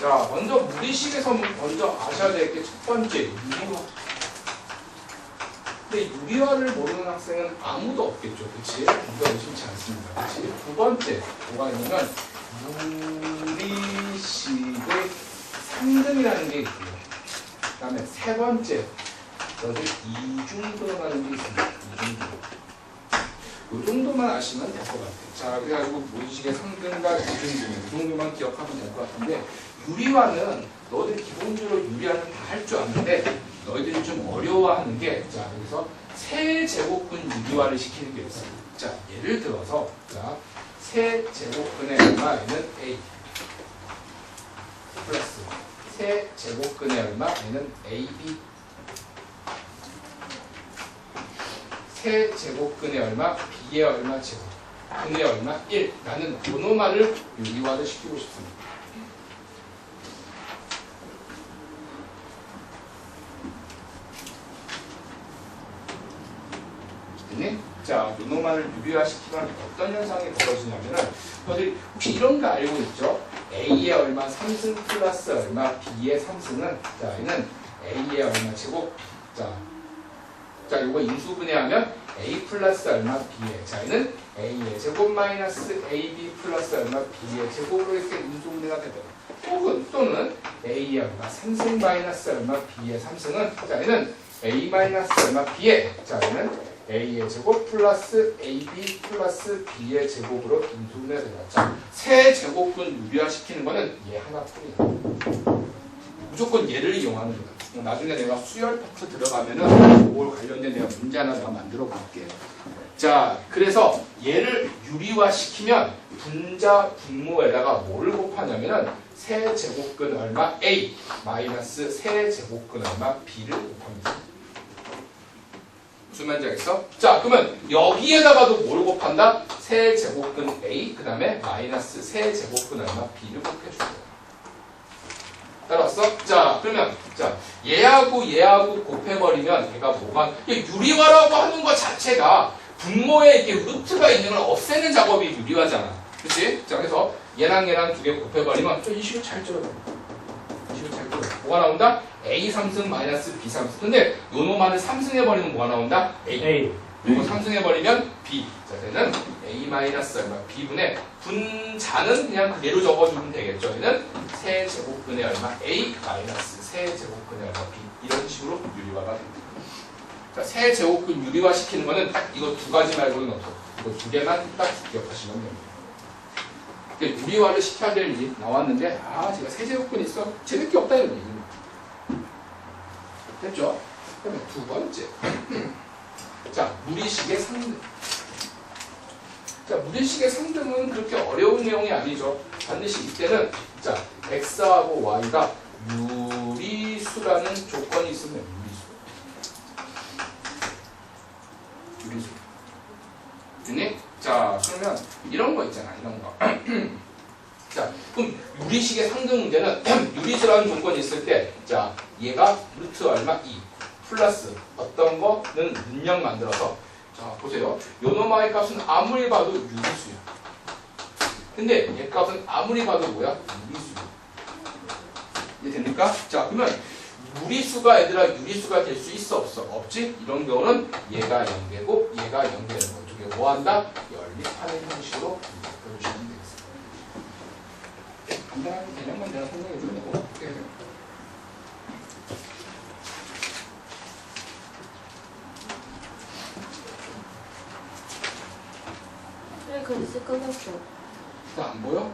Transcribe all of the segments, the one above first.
자, 먼저 무리식에서 먼저 아셔야 될 게 첫 번째 유리화. 근데 유리화를 모르는 학생은 아무도 없겠죠. 그치? 우리가 의심치 않습니다. 그치? 두 번째, 뭐가 있냐면 무리식의 상등이라는 게 있고요. 그 다음에 세 번째, 여기 이중근하는 게 있습니다. 이중근. 이 정도만 아시면 될 것 같아요. 자, 그래가지고 무리식의 상등과 이중근, 이 정도만 기억하면 될 것 같은데, 유리화는 너희들 기본적으로 유리화는 다 할 줄 아는데 너희들이 좀 어려워하는 게, 자, 여기서 세제곱근 유리화를 시키는 게 있어요. 자, 예를 들어서, 자, 세제곱근의 얼마에는 A 플러스 세제곱근의 얼마 N은 AB, 세제곱근의 얼마 B의 얼마 제곱, 근의 얼마 1 라는 번호만을 유리화를 시키고 싶습니다. 자, 요놈만을 유리화시키면 어떤 현상이 벌어지냐면은, 너희들이 혹시 이런 거 알고 있죠? A의 얼마 3승 플러스 얼마 B의 3승은, 자, 얘는 A의 얼마 제곱, 자, 요거 인수분해하면 A 플러스 얼마 B의, 자, 얘는 A의 제곱 마이너스 AB 플러스 얼마 B의 제곱으로 이렇게 인수분해가 되더라. 혹은 또는 A의 얼마 3승 마이너스 얼마 B의 3승은, 자, 얘는 A 마이너스 얼마 B의, 자, 얘는 A의 제곱 플러스 AB 플러스 B의 제곱으로 인수분해가 되겠죠. 세 제곱근 유리화시키는 거는 얘 하나뿐이야. 무조건 얘를 이용하는 거다. 나중에 내가 수열 파트 들어가면은 그걸 관련된 내가 문제 하나 더 만들어 볼게. 자, 그래서 얘를 유리화시키면 분자 분모에다가 뭐를 곱하냐면은 세 제곱근 얼마 A 마이너스 세 제곱근 얼마 B를 곱합니다. 무슨 말인지 알겠어? 자, 그러면 여기에다가도 뭘 곱한다? 세제곱근 A, 그 다음에 마이너스 세제곱근 얼마 B를 곱해줄게요. 따라왔어? 자, 그러면 자 얘하고 곱해버리면 얘가 뭐가, 유리화라고 하는 것 자체가 분모에 이렇게 루트가 있는 걸 없애는 작업이 유리화잖아. 그치? 자, 그래서 얘랑 두 개 곱해버리면 이 식을 잘 들어봐. 뭐가 나온다? A 3승 마이너스 B 3승. 근데 요 놈만을 3승 해버리면 뭐가 나온다? A. 요거 3승 해버리면 B. 자, 얘는 A 마이너스 얼마 B분의 분자는 그냥 그대로 적어주면 되겠죠. 얘는 세제곱근의 얼마 A 마이너스 세제곱근의 얼마 B. 이런 식으로 유리화가 됩니다. 자, 세제곱근 유리화 시키는 거는 딱 이거 두 가지 말고는 없어. 이거 두 개만 딱 기억하시면 됩니다. 유리화를 시켜야 될 일이 나왔는데, 제가 세제곱근이 있어. 재밌게 없다 이런 얘기입니다. 됐죠? 그러면 두 번째. 자, 무리식의 상등. 자, 무리식의 상등은 그렇게 어려운 내용이 아니죠. 반드시 이때는, 자, x하고 y가 유리수라는 조건이 있으면 유리수. 됐니? 자, 그러면 이런 거 있잖아, 이런 거. 자, 그럼 유리식의 상등 문제는 유리수라는 조건이 있을 때, 자, 얘가 루트 얼마 2 플러스 어떤 거는 문양 만들어서, 자, 보세요. 요놈아의 값은 아무리 봐도 유리수야. 근데 얘 값은 아무리 봐도 뭐야? 유리수야. 이해됩니까? 자, 그러면 무리수가 얘들아 유리수가 될 수 있어 없어? 없지? 이런 경우는 얘가 0되고 얘가 0되는 거. 이게 뭐 한다? 연립하는 형식으로 보여주시면 되겠습니다. 간단한 개념만 내가 설명해 주면 되고. 왜 글씨 끊었어? 안 보여?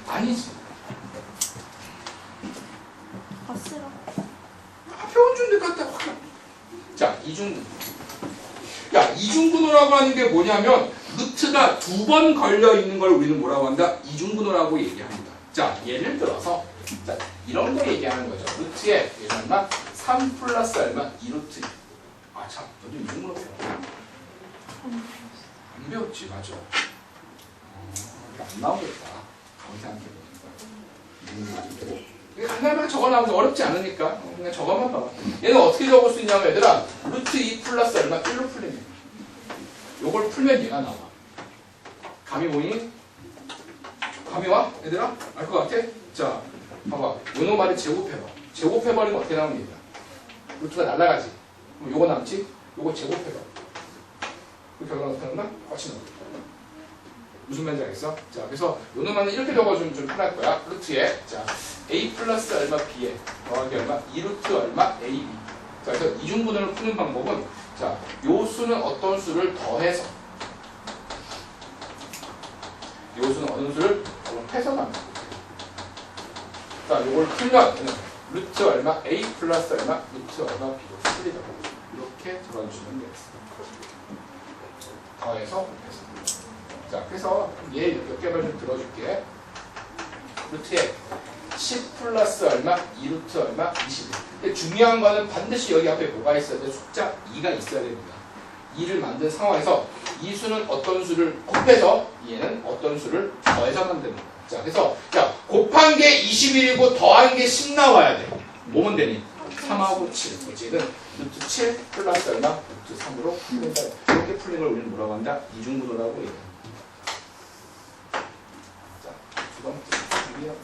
아니지. 싫어. 표현 준데 갖다 확. 자, 이중근. 야, 이중근호라고 하는 게 뭐냐면 루트가 두 번 걸려 있는 걸 우리는 뭐라고 한다? 이중근호라고 얘기합니다. 자, 예를 들어서 자, 이런 거 얘기하는 거죠. 루트에 얼마? 3 플러스 얼마? 2루트. 참, 너도 이중근호 배웠나? 안 배웠지, 맞아. 안 나오겠다. 하나만 적어나오면 어렵지 않으니까 그냥 적어만 봐. 얘는 어떻게 적을 수 있냐면 얘들아 루트 2 플러스 얼마? 1로 풀리면 요걸 풀면 얘가 나와. 감이 보이니? 감이 와? 얘들아? 알 것 같아? 자, 봐봐. 요 놈아를 제곱해봐. 제곱해버리면 어떻게 나오는 얘들아? 루트가 날아가지. 그럼 요거 남지? 요거 제곱해봐. 그 결과가 어떻게 나온다? 같이 나온다. 무슨 말인지 알겠어? 자, 그래서 요 놈아는 이렇게 적어주면 좀 편할 거야. 루트에 자 a 플러스 얼마 b에 더하기 얼마 2루트 얼마 ab. 자, 그래서 이중분해를 푸는 방법은 자, 요 수는 어떤 수를 더해서 요 수는 어느 수를 더해서 나눈 거예요. 자, 요걸 풀면 루트 얼마 a 플러스 얼마 루트 얼마 b로 풀리죠. 이렇게 적어주시면 되겠습니다. 더해서 해서. 자, 그래서 얘 몇 개만 좀 들어줄게. 루트에 10 플러스 얼마 2루트 얼마 21. 근데 중요한 거는 반드시 여기 앞에 뭐가 있어야 돼? 숫자 2가 있어야 됩니다. 2를 만든 상황에서 이 수는 어떤 수를 곱해서 얘는 어떤 수를 더해서 만듭니다. 자, 그래서 자, 곱한 게 21이고 더한 게 10 나와야 돼. 뭐면 되니? 3하고 7. 그렇지? 얘는 루트 7 플러스 얼마? 루트 3으로 풀린다. 이렇게 풀린 걸 우리는 뭐라고 한다? 이중분호라고 얘기합니다. 자, 두 번째 줄이요.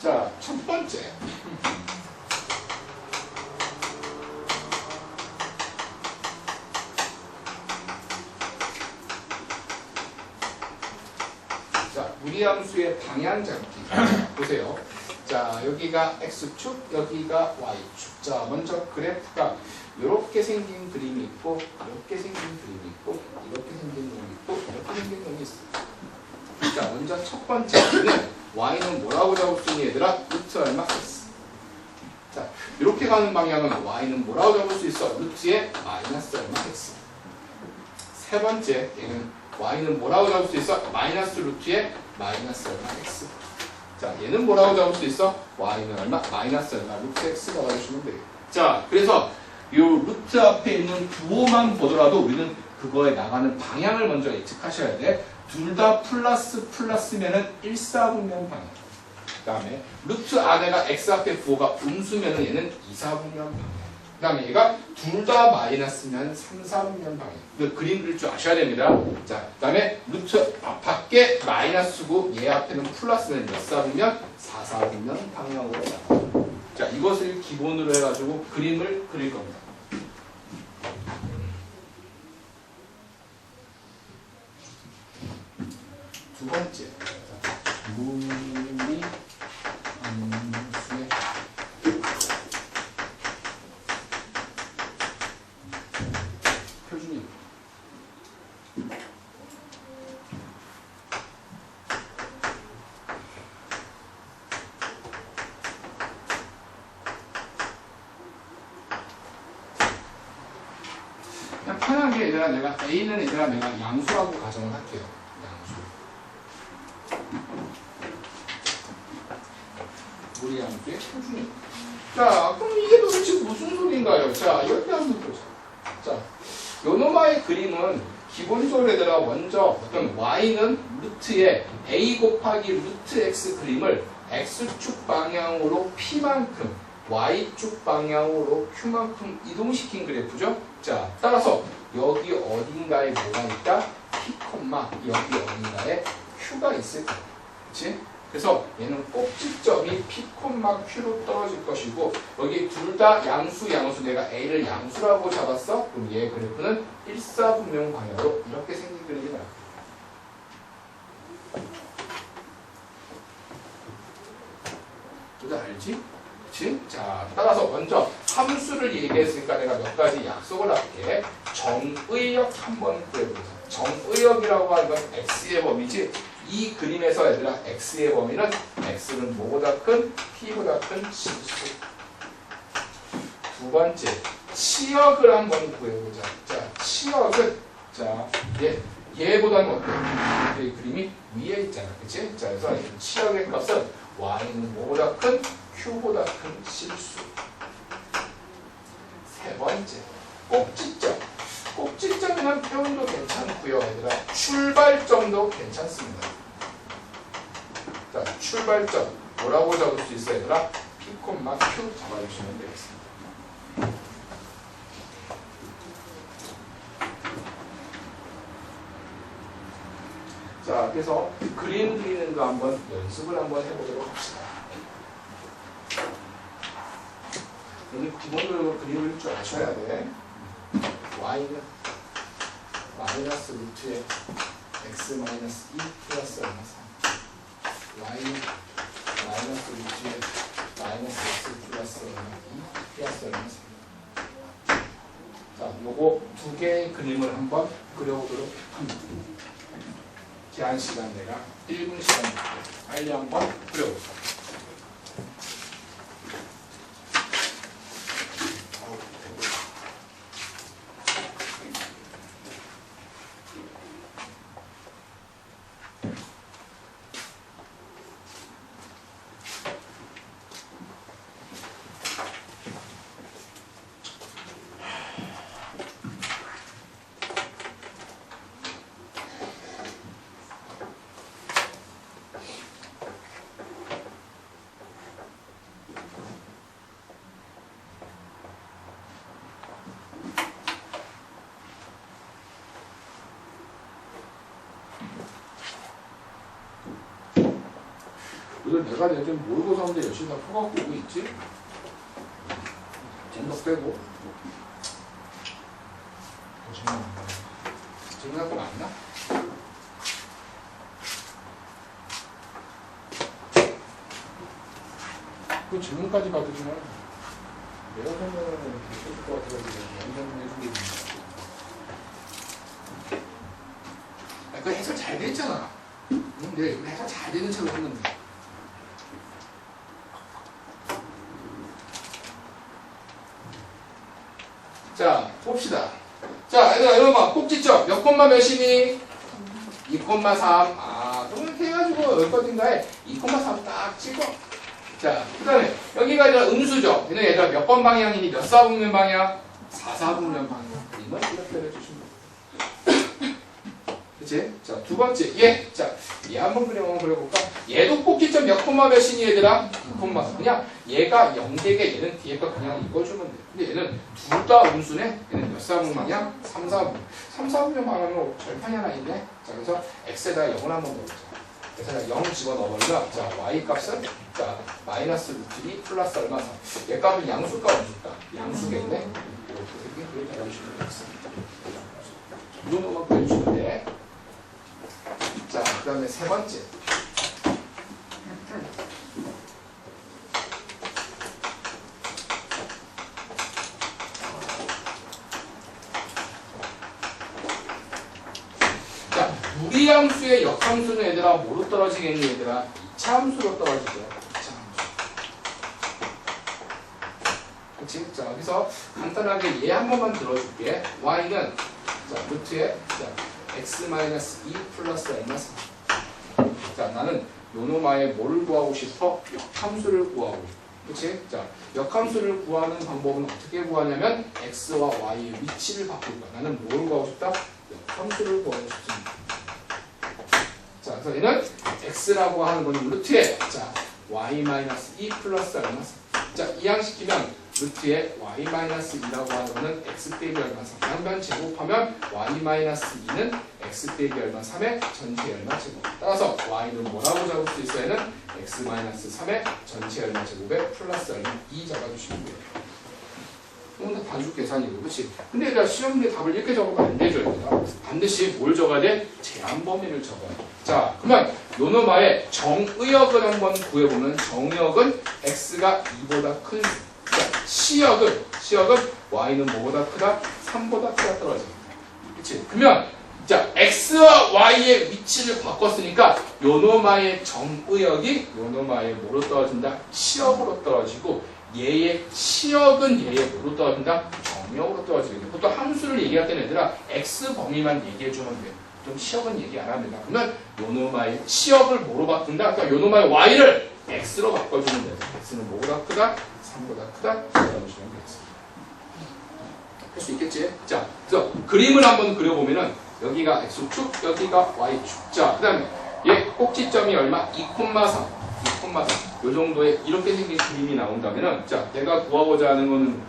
자, 첫 번째. 자, 무리함수의 방향 잡기. 보세요. 자, 여기가 X축, 여기가 Y축. 자, 먼저 그래프가 이렇게 생긴 그림이 있고, 이렇게 생긴 그림이 있고, 이렇게 생긴 놈이 있고, 이렇게 생긴 놈이 있어요. 자, 먼저 첫 번째는 y는 뭐라고 적을 수 있니 얘들아? 루트 얼마? x. 자, 이렇게 가는 방향은 y는 뭐라고 적을 수 있어? 루트에 마이너스 얼마? x. 세 번째, 얘는 y는 뭐라고 적을 수 있어? 마이너스 루트에 마이너스 얼마? x. 자, 얘는 뭐라고 적을 수 있어? y는 얼마? 마이너스 얼마? 루트 x가 나와주시면 되겠다. 자, 그래서 이 루트 앞에 있는 부호만 보더라도 우리는 그거에 나가는 방향을 먼저 예측하셔야 돼. 둘 다 플러스면은 일사분면 방향. 그 다음에 루트 안에가 x 앞에 부호가 음수면은 얘는 이사분면 방향. 그 다음에 얘가 둘 다 마이너스면 삼사분면 방향. 그 그림 그릴 줄 아셔야 됩니다. 자, 그 다음에 루트 밖에 마이너스고 얘 앞에는 플러스면 몇 사분면? 사사분면 방향으로 나와요. 자, 이것을 기본으로 해가지고 그림을 그릴 겁니다. 두 번째, 무리함수의 표준입니다. 그냥 편하게 얘들아, 내가 A는 얘들아 내가 양수라고 가정을 할게요. 무리함수의 표준이. 자, 그럼 이게 도대체 무슨 소리인가요? 자, 이렇게 한번 보자. 자, 요노마의 그림은 기본적으로 얘들아 먼저 어떤 y는 루트에 a 곱하기 루트 x 그림을 x축 방향으로 p만큼 y축 방향으로 q만큼 이동시킨 그래프죠. 자, 따라서 여기 어딘가에 뭐가 있다? p, 여기 어딘가에 q가 있을 거야. 그렇지? 그래서 얘는 꼭지점이 P, Q로 떨어질 것이고 여기 둘 다 양수 내가 A를 양수라고 잡았어? 그럼 얘 그래프는 일사분명 방향으로 이렇게 생긴 그림이 나와. 둘다 알지? 그치? 자, 따라서 먼저 함수를 얘기했으니까 내가 몇 가지 약속을 할게. 정의역 한번 구해보자. 정의역이라고 하는 건 X의 범위지. 이 그림에서 얘들아 x의 범위는 x는 뭐보다 큰 p보다 큰 실수. 두 번째 치역을 한번 구해보자. 자, 치역은 자 얘보다는 어때? 이 그림이 위에 있잖아, 그렇지? 자, 그래서 치역의 값은 y는 뭐보다 큰 q보다 큰 실수. 세 번째 꼭지점. 꼭지점이란 표현도 괜찮고요, 얘들아. 출발점도 괜찮습니다. 자, 출발점. 뭐라고 잡을 수 있어요, 얘들아? P, Q 잡아주시면 되겠습니다. 자, 그래서 그림 그리는 거 한번 연습을 한번 해보도록 합시다. 여기 기본적으로 그림을 줄 아셔야 돼. y는 마이너스 루트에 x 마이너스 2 플러스 얼마 3. y는 마이너스 루트에 마이너스 x 플러스 얼마 2 플러스 얼마 3. 자, 요거 두 개의 그림을 한번 그려보도록 합니다. 제한 시간 내가 1분 시간 빨리 한번 그려볼게요. 이걸 내가 요즘 모의고사 문제 열심히 다 풀어갖고 오고 있지? 젠덕 빼고 질문할 거 맞나? 그 질문까지 받으시면 내가 설명을 해줄 것 같아가지고 영상 해주게 됩니다. 그 해설 잘 돼 있잖아. 근데 해설 잘 되는 책을 했는데. 자, 봅시다. 자, 얘들아, 이거 봐. 꼭지점. 몇 콤마 몇이니? 2,3. 아, 그럼 이렇게 해가지고 여기까지인가에 2,3 딱 찍어. 자, 그 다음에 여기가 이제 음수죠. 얘는 얘들아 몇 번 방향이니? 몇 사분면 방향? 4사분면 방향. 이걸 이렇게 해주시면 돼. 그치? 자, 두 번째. 얘. 자, 얘 한번 그려볼까? 얘도 꼭지점 몇 콤마 몇이니 얘들아? 2,3. 그냥 얘가 0대게 얘는 뒤에 거 그냥 읽어주면 돼. 근데 얘는 둘 다 음수네? 얘는 몇 사분 방향? 3, 4분. 3, 4분면 방향으로 절판이 하나 있네? 자, 그래서 x에다 0을 한번 넣어보자. 그래서 0 집어넣어버리면, 자, y 값은, 자, 마이너스 루트 2 플러스 얼마 3. 얘 값은 양수가 음수다. 양수겠네? 이렇게 해주시면 되겠습니다. 이 정도만 그려주시면 돼. 자, 그 다음에 세 번째. 무리함수의 역함수는 얘들아 뭐로 떨어지겠니 얘들아? 이차함수로 떨어지죠. 이차함수. 그치? 자, 여기서 간단하게 얘 한 번만 들어줄게. y는 자, 루트에 자, x-2 플러스 얼마 3. 자, 나는 요노마의 뭐를 구하고 싶어? 역함수를 구하고 싶어. 그치? 자, 역함수를 구하는 방법은 어떻게 구하냐면 x와 y의 위치를 바꿀 거야. 나는 뭘 구하고 싶다? 역함수를 구하고 싶습니다. 자, 그래서 얘는 x라고 하는 건 루트에 자, y-2 플러스 얼마 3. 자, 이항시키면 루트에 y-2라고 하는 거는 x 빼기 얼마 3. 양변 제곱하면 y-2는 x 빼기 얼마 3의 전체 얼마 제곱. 따라서 y는 뭐라고 잡을 수 있어요? 얘는 x-3의 전체 얼마 제곱에 플러스 얼마 2 잡아주시면 돼요. 이건 다 단수 계산이고, 그치? 근데 얘들아, 시험 문제 답을 이렇게 적으면 안 되죠, 얘들아. 반드시 뭘 적어야 돼? 제한 범위를 적어야 돼. 자, 그러면 요노마의 정의역을 한번 구해보면 정의역은 x가 2보다 큰, 자, 시역은 y는 뭐보다 크다? 3보다 크다 떨어집니다. 그치? 그러면, 자, x와 y의 위치를 바꿨으니까 요노마의 정의역이 요노마의 뭐로 떨어진다? 시역으로 떨어지고 얘의 시역은 얘의 뭐로 떨어진다? 정역으로 떨어지거든요. 보통 함수를 얘기할 때는 얘들아 x 범위만 얘기해주면 돼요. 좀 시역은 얘기 안 합니다. 그러면 요노마의 시역을 뭐로 바꾼다? 그러니까 요노마의 y를 x로 바꿔주면 돼요. x는 뭐보다 크다? 3보다 크다? 잡아주시면 되겠습니다. 할 수 있겠지? 자, 그래서 그림을 한번 그려보면은 여기가 x축, 여기가 y축. 자, 그 다음에 얘 꼭지점이 얼마? 2,3. 2,3. 요 정도의 이렇게 생긴 그림이 나온다면은 자 내가 구하고자 하는 거는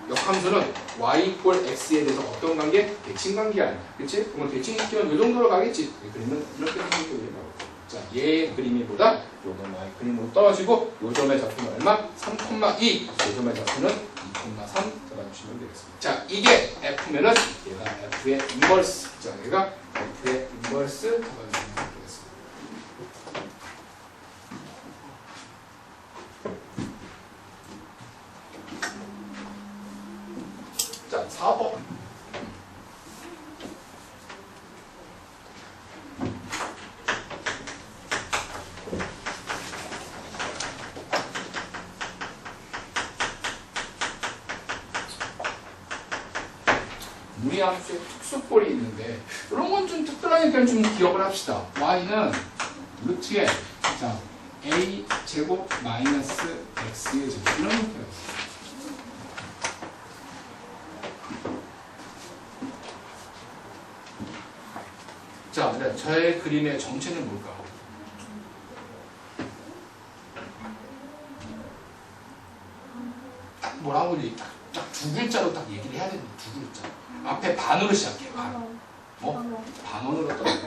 역함수는 y 이퀄 x에 대해서 어떤 관계? 대칭 관계 아니야. 그치? 그러면 대칭시키면 요 정도로 가겠지. 그림은 이렇게 생긴 그림이 나오고. 자, 얘의 그림이 보다 요건 y 그림으로 떨어지고 요 점의 좌표는 얼마? 3,2. 요 점의 좌표는 2,3 잡아주시면 되겠습니다. 자, 이게 f면은 얘가 f의 인버스. 자, 얘가 f의 인버스 잡아주시면 되겠습니다. 자, 4번. 무리함수의 특수꼴이 있는데 이런 건 좀 특별하니까 좀 기억을 합시다. y는 루트에 자 a 제곱 마이너스 x의 제곱 이런 형태였어요. 자, 네, 저의 그림의 정체는 뭘까? 딱 뭐라고 딱 두 글자로 딱 얘기를 해야 됩니다. 두 글자. 앞에 반으로 시작해. 반. 반원으로 떨어져.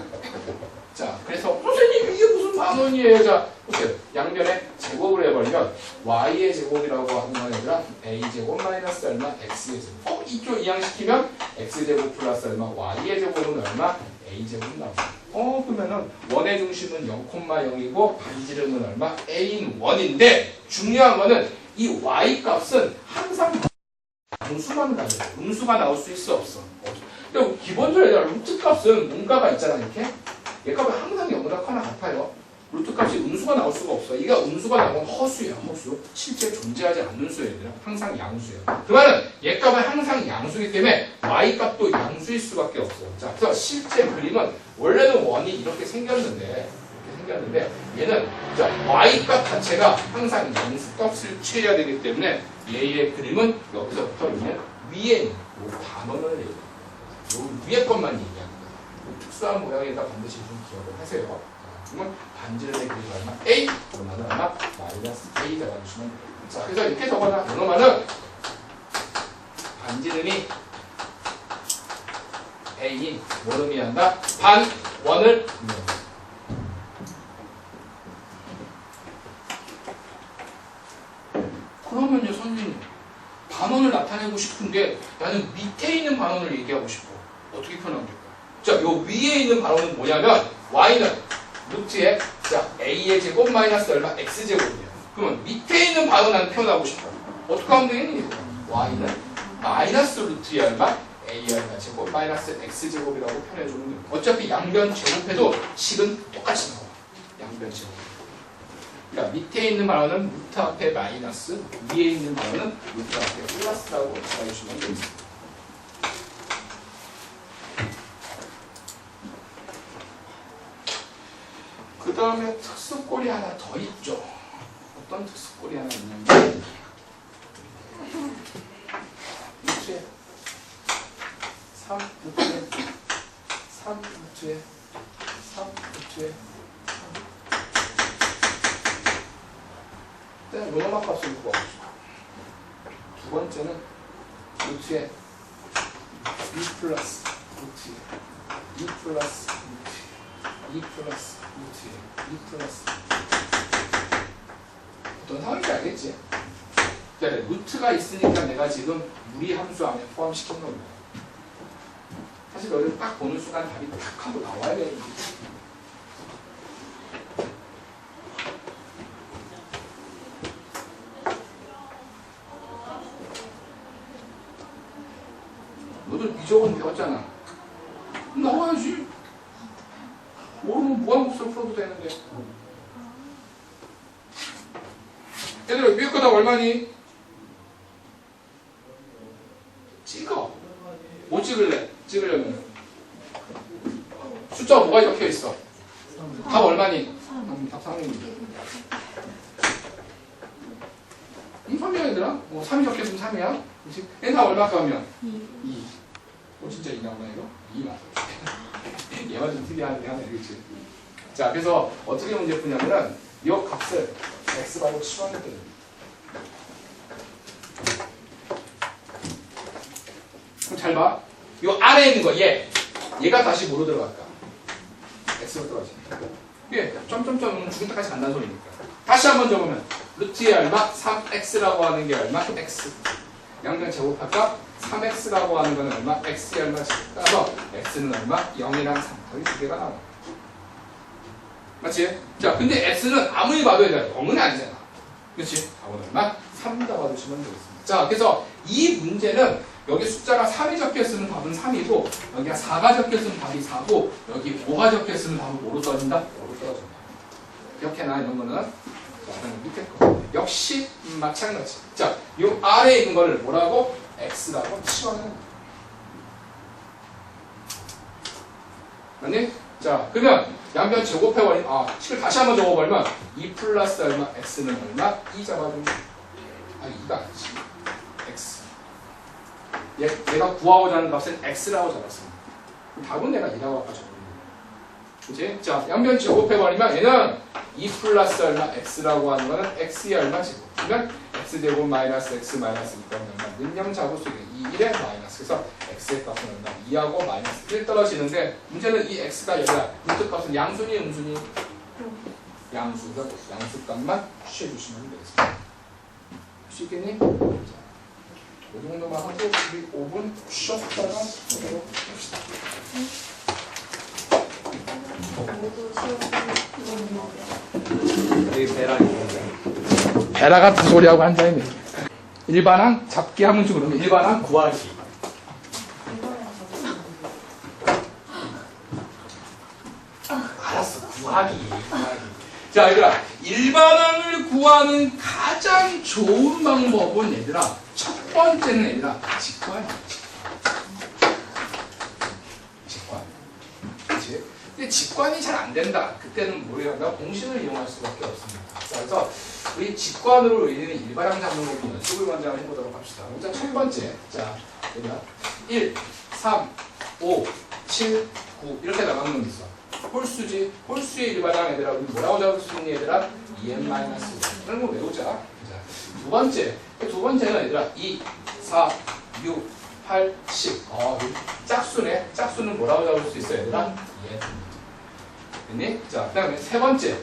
자, 그래서 선생님 이게 무슨 반원이에요? 자, 보세요. 양변에 제곱을 해버리면 y의 제곱이라고 하는 건 아니라 a 제곱 마이너스 얼마 x의 제곱. 이쪽 이항시키면 x 제곱 플러스 얼마 y의 제곱은 얼마 a 제곱 나옵니다. 그러면은 원의 중심은 0,0이고 반지름은 얼마 a는 1인데 중요한 거는 이 y 값은 항상 음수만 가져요. 음수가 나올 수 있어 없어? 근데 기본적으로 얘들아 루트 값은 뭔가가 있잖아 이렇게. 얘 값은 항상 0보다 커나 같아요. 루트 값이 음수가 나올 수가 없어. 이가 음수가 나오면 허수예요. 허수. 실제 존재하지 않는 수예요. 얘들아. 항상 양수예요. 그 말은 얘 값은 항상 양수이기 때문에 y 값도 양수일 수밖에 없어요. 자, 그래서 실제 그림은 원래는 원이 이렇게 생겼는데 얘는 자, y 값 자체가 항상 양수 값을 취해야 되기 때문에 얘의 그림은 여기서부터 있는 위에 있는 요 단원을 얘기해요. 요 위에 것만 얘기합니다. 요 특수한 모양에다 반드시 좀 기억을 하세요. 자, 그러면 반지름의 길이가 얼마? A! 그러면 얼마? 마이너스 A 잡아주시면 돼요. 자, 그래서 이렇게 적어놔. 그러면은 반지름이 A인 뭐를 의미한다? 반원을 의미한다. 그러면요 선생님 반원을 나타내고 싶은데 나는 밑에 있는 반원을 얘기하고 싶어. 어떻게 표현하면 될까? 자, 요 위에 있는 반원은 뭐냐면 y는 루트에 자 a의 제곱 마이너스 얼마 x제곱이에요. 그러면 밑에 있는 반원 나는 표현하고 싶어. 어떻게 하면 되겠니? y는 마이너스 루트에 얼마 a 얼마 제곱 마이너스 x제곱이라고 표현해주면 돼요. 어차피 양변 제곱해도 식은 똑같이 나와. 양변 제곱. 그러니까 밑에 있는 반원은 루트 앞에 마이너스, 위에 있는 반원은 루트 앞에 플러스라고 잡아주시면 되겠습니다. 그 다음에 특수꼴이 하나 더 있죠. 어떤 특수꼴이 하나 있냐면 루트에 3 루트에 3 루트에 3 루트에 요놈아 값을 구하고 싶어. 두 번째는 루트에 2 플러스 루트에 2 플러스 루트에 2 플러스 루트에 2 플러스 어떤 상황인지 알겠지? 그러니까 루트가 있으니까 내가 지금 무리함수 안에 포함시킨 겁니다. 사실 너희들 딱 보는 순간 답이 탁 하고 나와야 되는 거지. 너들 미적은 배웠잖아. 나와야지. 모르면 무한곱수를 풀어도 되는데. 얘들아 위에 거다 얼마니? 찍어. 뭐 찍을래? 찍으려면 숫자가 뭐가 적혀 있어? 답 얼마니? 답 3입니다. 3이야 얘들아? 3이 적혀있으면 3이야? 그치? 얘는 얼마 값이면? 2. 진짜 2 나오나 이거? 2 맞아. 얘만 좀 특이하게 하네, 그치? 자, 그래서 어떻게 문제 푸냐면은 이 값을 x바로 치환해 줍니다. 그럼 잘 봐. 이 아래에 있는 거 얘가 다시 뭐로 들어갈까? x로 들어가지. 이게 점점점은 죽을 때까지 간다는 소리니까. 다시 한번 적으면 루트에 얼마? 3x라고 하는 게 얼마? x. 양변 제곱할까? 3x라고 하는 건 얼마? x의 얼마 제곱. 따라서 x는 얼마? 0이랑 3. 거의 두 개가 나와. 맞지? 자, 근데 x는 아무리 봐도 0은 아니잖아. 그렇지? 답은 얼마? 3 잡아주시면 되겠습니다. 자, 그래서 이 문제는 여기 숫자가 3이 적혀있으면 답은 3이고 여기가 4가 적혀있으면 답이 4고 여기 5가 적혀있으면 답은 뭐로 떨어진다? 5로 떨어진다. 기억해놔 이런 거는. 자, 그럼 밑에 거 역시 마찬가지. 자, 이 아래에 있는 거를 뭐라고? x라고 치환하는 거야. 맞니? 자, 그러면 양변 제곱해버린 식을 다시 한번 적어버리면 2 플러스 얼마? x는 얼마? 2 잡아주면 2가 아니지. x. 얘가 구하고자 하는 값은 x라고 잡았습니다. 답은 내가 2라고 아까 적은 거야. 그치? 자, 양변 제곱해버리면 얘는 2 플러스 얼마? x라고 하는 거는 x의 얼마 제곱. 그러면 x제곱 마이너스 x 마이너스 2가 얼마? 능량 잡을 수 있는 2, 1의 마이너스. 그래서 x의 값은 얼마? 2하고 마이너스 1 떨어지는데 문제는 이 x가 여기다 루트 값은 양수니 음수니? 양수가 양수값만 취해주시면 되겠습니다. 할 수 있겠니? 자, 이 정도만 하고 우리 5분 쉬었다가 보도록 합시다. 모두 시험 여기 배란이 베라 같은 소리하고 앉아있네. 일반항 잡기 하면 좀 그러면 일반항 구하기. 알았어, 구하기. 자, 얘들아, 일반항을 구하는 가장 좋은 방법은 얘들아, 첫 번째는 얘들아, 직관이야. 직관. 그치? 근데 직관이 잘 안 된다. 그때는 뭘 해야 한다? 공식을 이용할 수밖에 없습니다. 그래서 우리 직관으로 의리는 일반항 잡는 거 연습을 먼저 한번 해보도록 합시다. 자, 첫 번째. 자, 얘들아, 1, 3, 5, 7, 9 이렇게 나가는 건 있어. 홀수지. 홀수의 일반항 얘들아, 우리 뭐라고 잡을 수 있니 얘들아? 2n-1 이런 거 외우자. 자, 두 번째. 두 번째는 얘들아 2, 4, 6, 8, 10. 짝수네. 짝수는 뭐라고 잡을 수 있어 얘들아? 2n. 됐니? 자, 그 다음에 세 번째.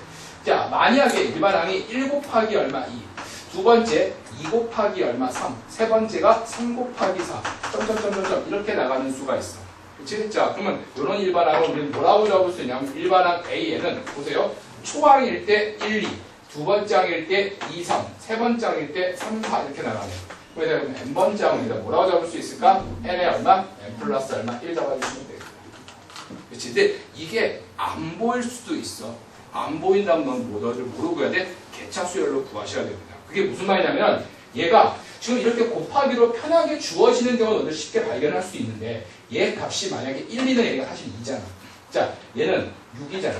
자, 만약에 일반항이 1 곱하기 얼마 2. 두 번째 2 곱하기 얼마 3. 세 번째가 3 곱하기 4. 점점점점점 이렇게 나가는 수가 있어. 그치? 자, 그러면 이런 일반항을 우리는 뭐라고 잡을 수 있냐면 일반항 A에는 보세요. 초항일 때 1, 2, 두 번째 항일 때 2, 3, 세 번째 항일 때 3, 4 이렇게 나가네. 그래서 n번째 항을 뭐라고 잡을 수 있을까? n의 얼마? n 플러스 얼마? 1 잡아주시면 되겠다. 그치? 근데 이게 안 보일 수도 있어. 안 보인다면 넌 뭐를 모르고 해야 돼? 개차수열로 구하셔야 됩니다. 그게 무슨 말이냐면 얘가 지금 이렇게 곱하기로 편하게 주어지는 경우는 너를 쉽게 발견할 수 있는데 얘 값이 만약에 1, 2는 얘가 사실 2잖아. 자, 얘는 6이잖아.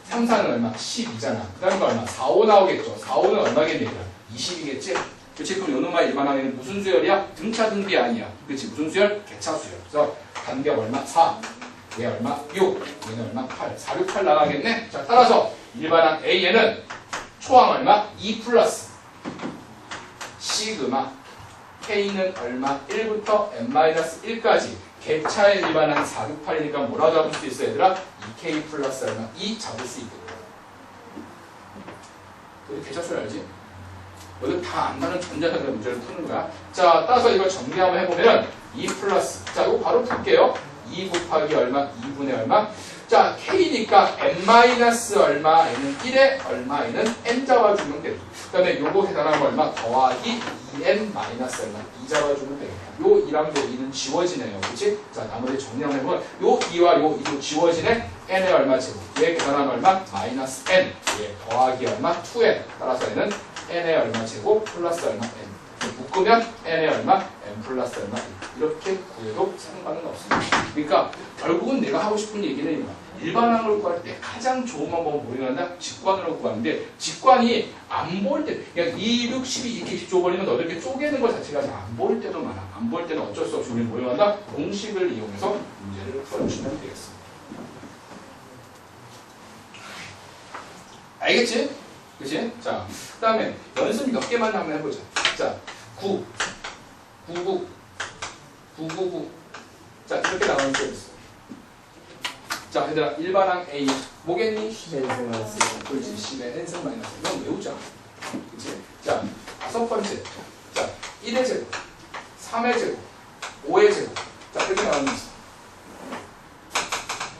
3, 4는 얼마? 12잖아. 그 다음에 얼마? 4, 5 나오겠죠. 4, 5는 얼마겠니? 20이겠지? 그렇지? 그럼 요놈의 일반항에는 무슨 수열이야? 등차 등비 아니야. 그렇지? 무슨 수열? 개차수열. 그래서 간격 얼마? 4. 얘 얼마? 6. 얘는 얼마? 8. 4, 6, 8 나가겠네? 자, 따라서 일반항 A에는 초항 얼마? 2 플러스 시그마 K는 얼마? 1부터 n-1까지 개차의 일반항 4, 6, 8이니까 뭐라고 잡을 수 있어 얘들아? 2K 플러스 얼마? 2 잡을 수 있거든. 개차수 알지? 너들 다 안다는 전자상의 문제를 푸는 거야. 자, 따라서 이걸 정리 한번 해보면 2 플러스 자, 이거 바로 풀게요. 2 곱하기 얼마? 2분의 얼마? 자, K니까 n-얼마 에는 1에 얼마 에는 n 잡아주면 되고 그 다음에 요거 계산하면 얼마? 더하기 2n 마이너스 얼마? 2 잡아주면 되겠다. 요 2랑 요 2는 지워지네요. 그치? 자, 나머지 정리하면 해보면 요 2와 요 2도 지워지네? n의 얼마 제곱. 얘 계산하면 얼마? 마이너스 n. 얘 더하기 얼마? 2n. 따라서 얘는 n의 얼마 제곱 플러스 얼마 n. 묶으면 n의 얼마? n 플러스 얼마 1. 이렇게 구해도 상관은 없습니다. 그러니까 결국은 내가 하고 싶은 얘기는 일반항을 구할 때 가장 좋은 방법은 뭐냐면 직관으로 구하는데 직관이 안 보일 때 그냥 2, 6, 12 이렇게 줘버리면 너들 이렇게 쪼개는 것 자체가 안 보일 때도 많아. 안 보일 때는 어쩔 수 없이 우리는 뭐냐면 공식을 이용해서 문제를 풀어주시면 되겠습니다. 알겠지? 그치? 자, 그 다음에 연습 몇 개만 한번 해보자. 자, 9, 99, 999. 자, 이렇게 나오는 게 있어. 자, 얘들아, 일반항 A. 뭐겠니? 10의 N승 마이너스 그렇지. 10의 n승 마이너스. 이건 외우자. 그치? 자, 다섯 번째. 자, 1의 제곱, 3의 제곱, 5의 제곱. 자, 이렇게 나오는 게 있어.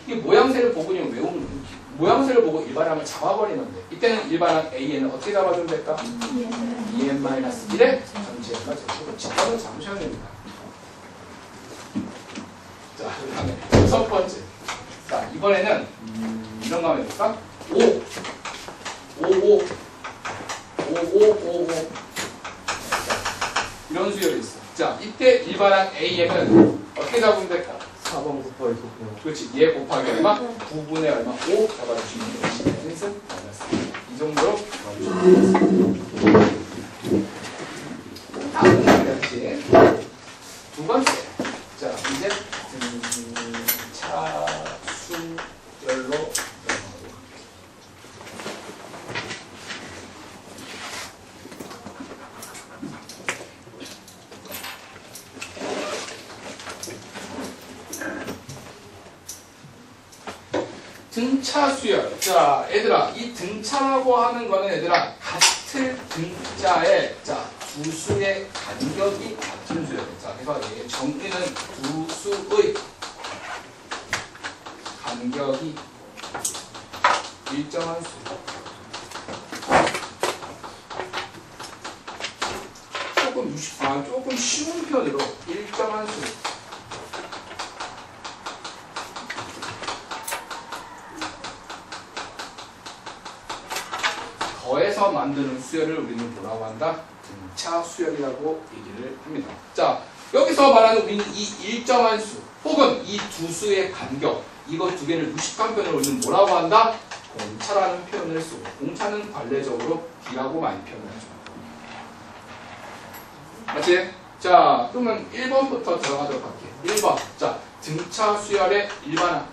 이게 모양새를 보고 그냥 외우는 거야. 모양새를 보고 일반항을 잡아버리면 돼. 이때는 일반항 A에는 어떻게 잡아주면 될까? 2n-1의 전체가 제곱으로 직각을 잡으셔야 됩니다. 자, 그 다음에 여섯 번째. 자, 이번에는 이런 거 하면 될까? 5, 5, 5, 5, 5, 5, 5. 이런 수열이 있어. 자, 이때 일반항 A에는 어떻게 잡으면 될까? 4번 곱하기 9분 그렇지. 얘 곱하기 얼마? 9분의 얼마? 5 잡아주시면 되지. 인승 마이너스. 이 정도로 잡아주시면 되겠습니다. 다음은 역시 두 번째. 자, 이제 차수열로 넘어가도록 등차 수열. 자, 얘들아, 이 등차라고 하는 거는 얘들아, 같은 등자에 자, 두 수의 간격이 같은 수열. 자, 그래서 얘 정의는 두 수의 간격이 일정한 수. 조금 쉬운 편으로 일정한 수. 더해서 만드는 수열을 우리는 뭐라고 한다? 등차 수열이라고 얘기를 합니다. 자, 여기서 말하는 우리는 이 일정한 수 혹은 이 두 수의 간격 이거 두 개를 무식한 표현을 우리는 뭐라고 한다? 공차라는 표현을 쓰고 공차는 관례적으로 D라고 많이 표현을 하죠. 맞지? 자, 그러면 1번부터 들어가도록 할게요. 1번. 자, 등차 수열의 일반항.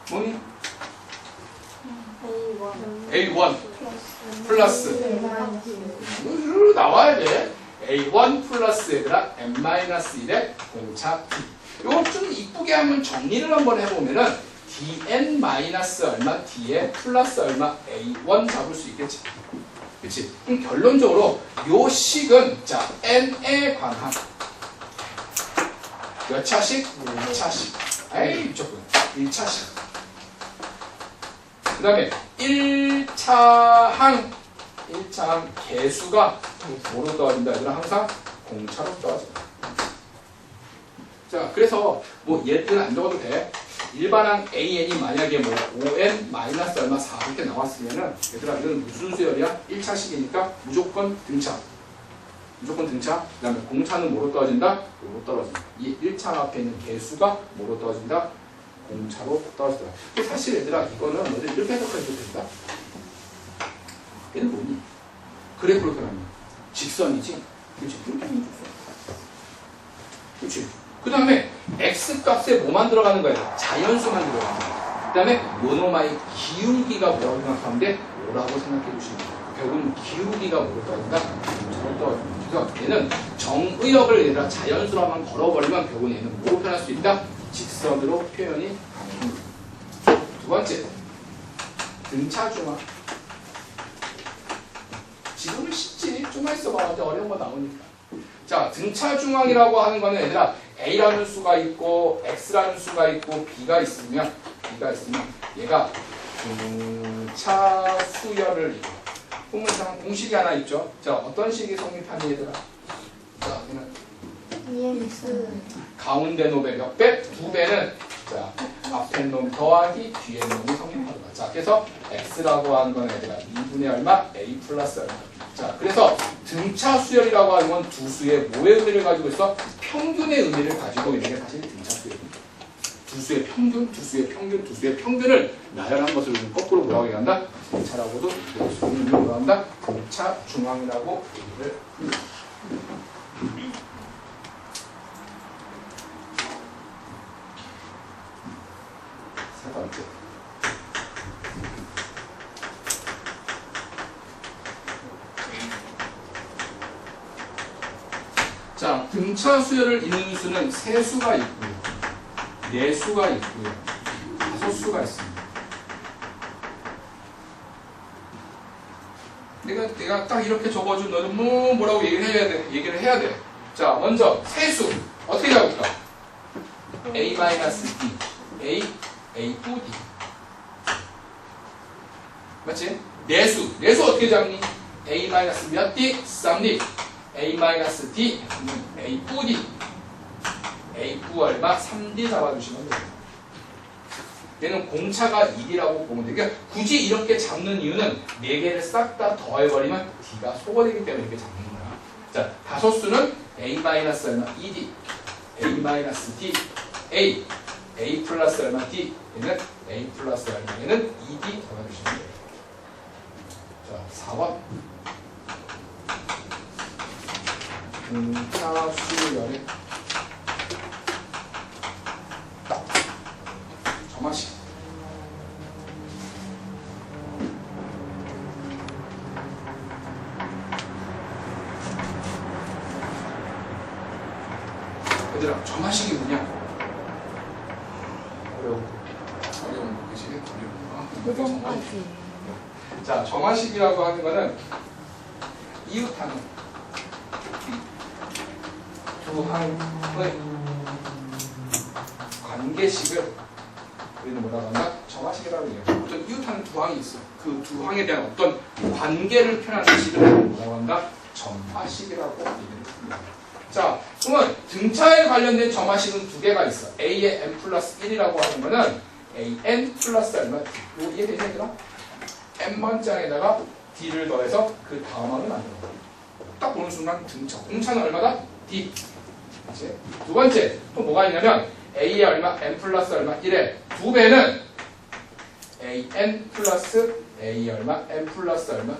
뭐니? A1 플러스 나와야 돼. A1 플러스 얘들아 n-1의 공차 D. 요거 좀 이쁘게 한번 정리를 한번 해보면은 dn 마이너스 얼마 d에 플러스 얼마 A1 잡을 수 있겠지. 그치? 그럼 결론적으로 요 식은 자 n에 관한 몇 차식? 2차식. 에이 무조건 1차식. 그 다음에 1차항 개수가 뭐로 떨어진다? 얘들아 항상 공차로 떨어진다. 자, 그래서 뭐 얘들은 안 적어도 돼. 일반항 AN이 만약에 뭐 5N 마이너스 얼마 4 이렇게 나왔으면은 얘들아 이건 무슨 수열이야? 1차식이니까 무조건 등차. 무조건 등차. 그 다음에 공차는 뭐로 떨어진다? 뭐로 떨어진다. 이 1차 앞에 있는 개수가 뭐로 떨어진다? 공차로 떨어진다. 사실 얘들아 이거는 너희들 이렇게 해석해도 된다. 얘는 뭐니? 그래프로 표현하면 직선이지. 그렇지? 그렇지? 그 다음에 x값에 뭐만 들어가는 거야? 자연수만 들어가는 거야. 그 다음에 요놈아의 기울기가 뭐라고 생각하면 돼? 뭐라고 생각해 주시면 돼요. 결국은 기울기가 뭐로 떨어진다? 공차로 떨어진다. 그래서 얘는 정의역을 얘들아 자연수로만 걸어버리면 결국은 얘는 뭐로 표현할 수 있다? 직선으로 표현이 가능합니다. 두 번째, 등차 중앙. 지금은 쉽지. 좀만 있어봐. 이제 어려운 거 나오니까. 자, 등차 중앙이라고 하는 거는 얘들아 A라는 수가 있고 X라는 수가 있고 B가 있으면 얘가 등차 수열을 이루어. 그러면 공식이 하나 있죠. 자, 어떤 식이 성립하니 얘들아? 자, 얘는 EX 가운데 놈의 몇 배? 2배는 자, 앞에 놈 더하기 뒤에 놈이 성립하는 거야. 자, 그래서 X라고 하는 건 얘들아 2분의 얼마? A 플러스 얼마. 자, 그래서 등차 수열이라고 하는 건 두 수의 뭐의 의미를 가지고 있어? 평균의 의미를 가지고 있는 게 사실 등차 수열입니다. 두 수의 평균, 두 수의 평균, 두 수의 평균을 나열한 것을 우리는 거꾸로 뭐라고 얘기한다? 등차라고도 얘기할 수 있는 뭐라고 한다? 등차 중앙이라고 얘기를 합니다. 자, 등차 수열을 잇는 수는 3수가 있고요. 4수가 있고요. 5수가 있습니다. 내가 딱 이렇게 적어준 너는 뭐라고 얘기를 해야 돼. 자, 먼저 세수 어떻게 잡을까? a-d, a, u, d. 맞지? 내수 어떻게 잡니? a 몇 d, 3d, a-d, a, u, d. a, u 얼마? 3d 잡아주시면 돼요. 얘는 공차가 1이라고 보면 돼. 그러니까 굳이 이렇게 잡는 이유는 4개를 싹 다 더해버리면 d가 소거되기 때문에 이렇게 잡는 거야. 자, 다소수는 a 얼마? 2d, a-d, a 플러스 얼마? d. 얘는 a 플러스 얼마? 얘는 2d 더해주시면 돼요. 자, 4번. 등차 수열의 점화식. 얘들아, 점화식이 뭐냐? 어려운 그치? 어려워. 그전까지. 자, 점화식이라고 하는 거는 이웃하는 두 항의 관계식을 우리는 뭐라고 하나? 점화식이라고 얘기해요. 어떤 이웃하는 두 항이 있어. 그 두 항에 대한 어떤 관계를 표현하는 식을 뭐라고 한다? 점화식이라고 얘기합니다. 자, 그러면 등차에 관련된 점화식은 2개가 있어. a의 n 플러스 1이라고 하는 거는 an 플러스 얼마? 이거 이해되냐, 얘들아? n번장에다가 d를 더해서 그 다음 항을 만드는 거야. 딱 보는 순간 등차. 공차는 얼마다? d. 그치? 두 번째, 또 뭐가 있냐면 a의 얼마? n 플러스 얼마? 1의 2배는 an 플러스 a 얼마? n 플러스 얼마? 2.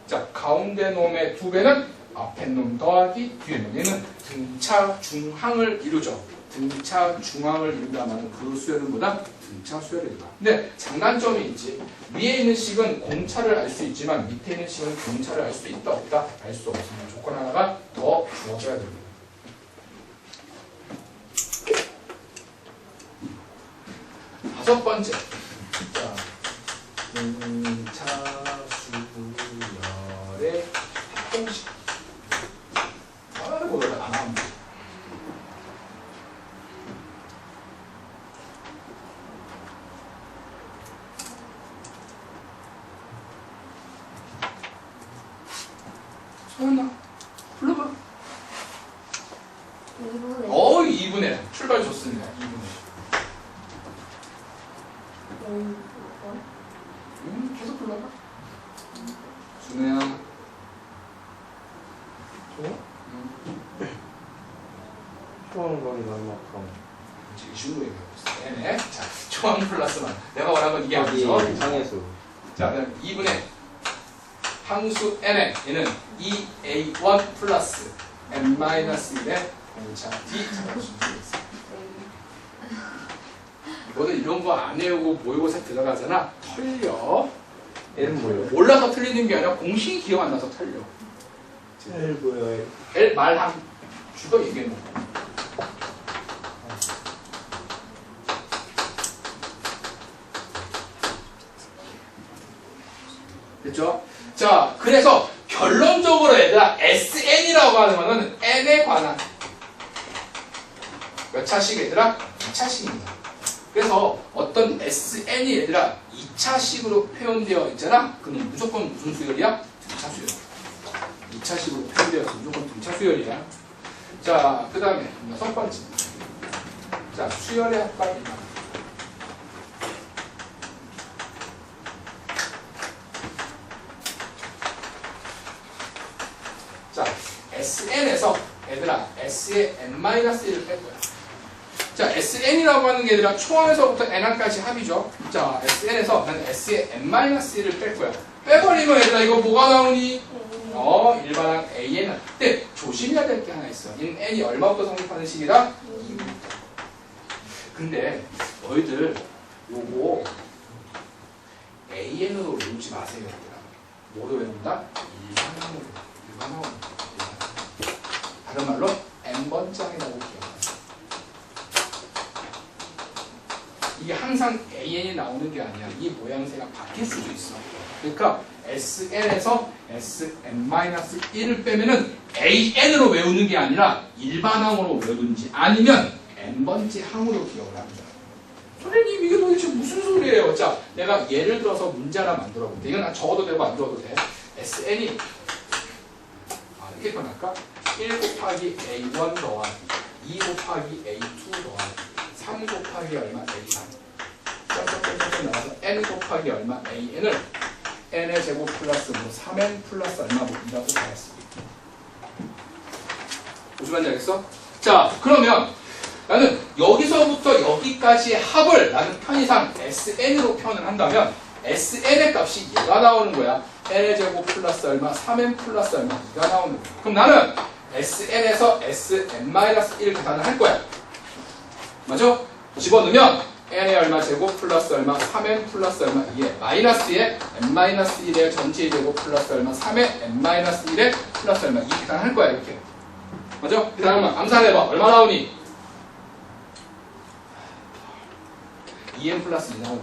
자, 가운데 놈의 2배는 앞에 놈 더하기 뒤에 놈. 얘는 등차 중항을 이루죠. 등차 중항을 이룬다면 그 수열은 뭐다? 등차 수열을 이루다. 근데 장단점이 있지. 위에 있는 식은 공차를 알 수 있지만 밑에 있는 식은 공차를 알 수 있다 없다? 알 수 없습니다. 조건 하나가 더 주어져야 됩니다. 다섯 번째. 자, 등차 수열의 합동식. 아이고, 안 나옵니다. 소연아, 불러봐. 2분의 2분의. 출발 좋습니다. 2분의. 계속 불러봐. 준우야. 저요? 초항관이 얼마큼? 지금 쉬운 거 얘기하고 있어. 네네. 자, 초항 플러스만. 내가 원하는 건 이게 아니죠. 상해수. 자, 그다음 2분의 항수 n에 얘는 2a1 플러스 n-1의 공차 d 잡아주시면 되겠습니다. 너는 이런 거 안 외우고 모의고사 들어가잖아. 털려. L은 뭐예요? 몰라서 틀리는 게 아니라 공식이 기억 안 나서 털려. L 뭐예요? L 말함 주거 얘기해놓고. 됐죠? 자, 그래서 결론적으로 얘들아 SN이라고 하는 거는 N에 관한 몇 차식 얘들아? 2차식입니다. 그래서 어떤 SN이 얘들아 2차식으로 표현되어 있잖아? 그럼 무조건 무슨 수열이야? 등차 수열. 2차식으로 표현되어서 무조건 등차 수열이야. 자, 그 다음에 6번째. 자, 수열의 합각입니다. 자, SN에서 얘들아 S의 n-1을 뺄 거야. 자, SN이라고 하는 게 얘들아 초항에서부터 n항까지 합이죠. 자, SN에서 나는 S의 n-1을 뺄 거야. 빼버리면 얘들아 이거 뭐가 나오니? 일반항 AN은. 근데 조심해야 될 게 하나 있어. 인 n이 얼마부터 성립하는 식이다? 2부터. 근데 너희들 요거 AN으로 외우지 마세요. 얘들아. 뭐로 외운다? 일반항으로. 일반항으로. 다른 말로 n번장이라고 기억합니다. 이게 항상 AN이 나오는 게 아니야. 이 모양새가 바뀔 수도 있어. 그러니까 SN에서 SN-1을 빼면은 AN으로 외우는 게 아니라 일반항으로 외우든지 아니면 n번째 항으로 기억을 합니다. 선생님 이게 도대체 무슨 소리예요? 자, 내가 예를 들어서 문제 하나 만들어 볼게. 이건 적어도 되고 안 적어도 돼. SN이 이렇게 표현할까? 1 곱하기 A1 더하기 2 곱하기 A2 더하기 3 곱하기 얼마 A3 점점점점 나와서 N 곱하기 얼마 AN을 N의 제곱 플러스 뭐 3N 플러스 얼마 곱이라고 받았습니다. 무슨 말인지 알겠어? 자, 그러면 나는 여기서부터 여기까지의 합을 나는 편의상 SN으로 표현을 한다면 SN의 값이 얘가 나오는 거야. N의 제곱 플러스 얼마, 3N 플러스 얼마, 2가 나오는 거야. 그럼 나는 SN에서 SN-1 계산을 할 거야. 맞아? 집어넣으면 N의 얼마 제곱 플러스 얼마, 3N 플러스 얼마, 2에 마이너스에 N-1의 전체의 제곱 플러스 얼마, 3의 N-1의 플러스 얼마, 2 계산할 거야. 이렇게. 맞아? 계산하면 암산해봐. 얼마 나오니? 2N 플러스 2 나오니.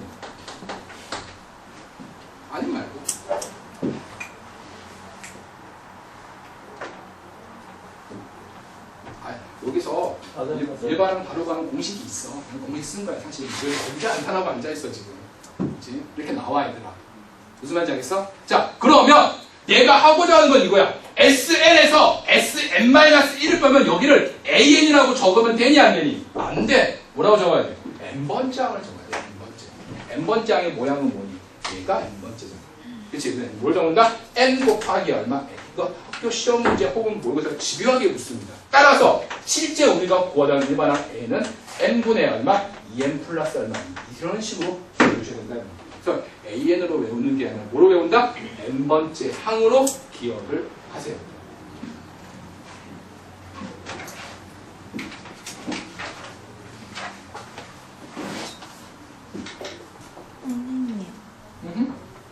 아니 말고. 여기서 일반항 바로가는 공식이 있어. 공식 쓴 거야 사실. 이걸 언제 안 타라고 앉아있어 지금. 그치? 이렇게 나와 얘들아. 무슨 말인지 알겠어? 자, 그러면 얘가 하고자 하는 건 이거야. SN에서 SN-1을 빼면 여기를 AN이라고 적으면 되니 안 되니? 안 돼. 뭐라고 적어야 돼? n번장을 적어야 돼. n번째. n번장의 모양은 뭐니? 얘가 n번째잖아. 그치? 뭘 적는다? n 곱하기 얼마? 이거 학교 시험 문제 혹은 모의고사 집요하게 묻습니다. 따라서 실제 우리가 구하자는 일반항 A는 n분의 얼마? 2n 플러스 얼마? 이런 식으로 외우셔야 된다. 그래서 AN으로 외우는 게 아니라 뭐로 외운다? n번째 항으로 기억을 하세요. 선생님,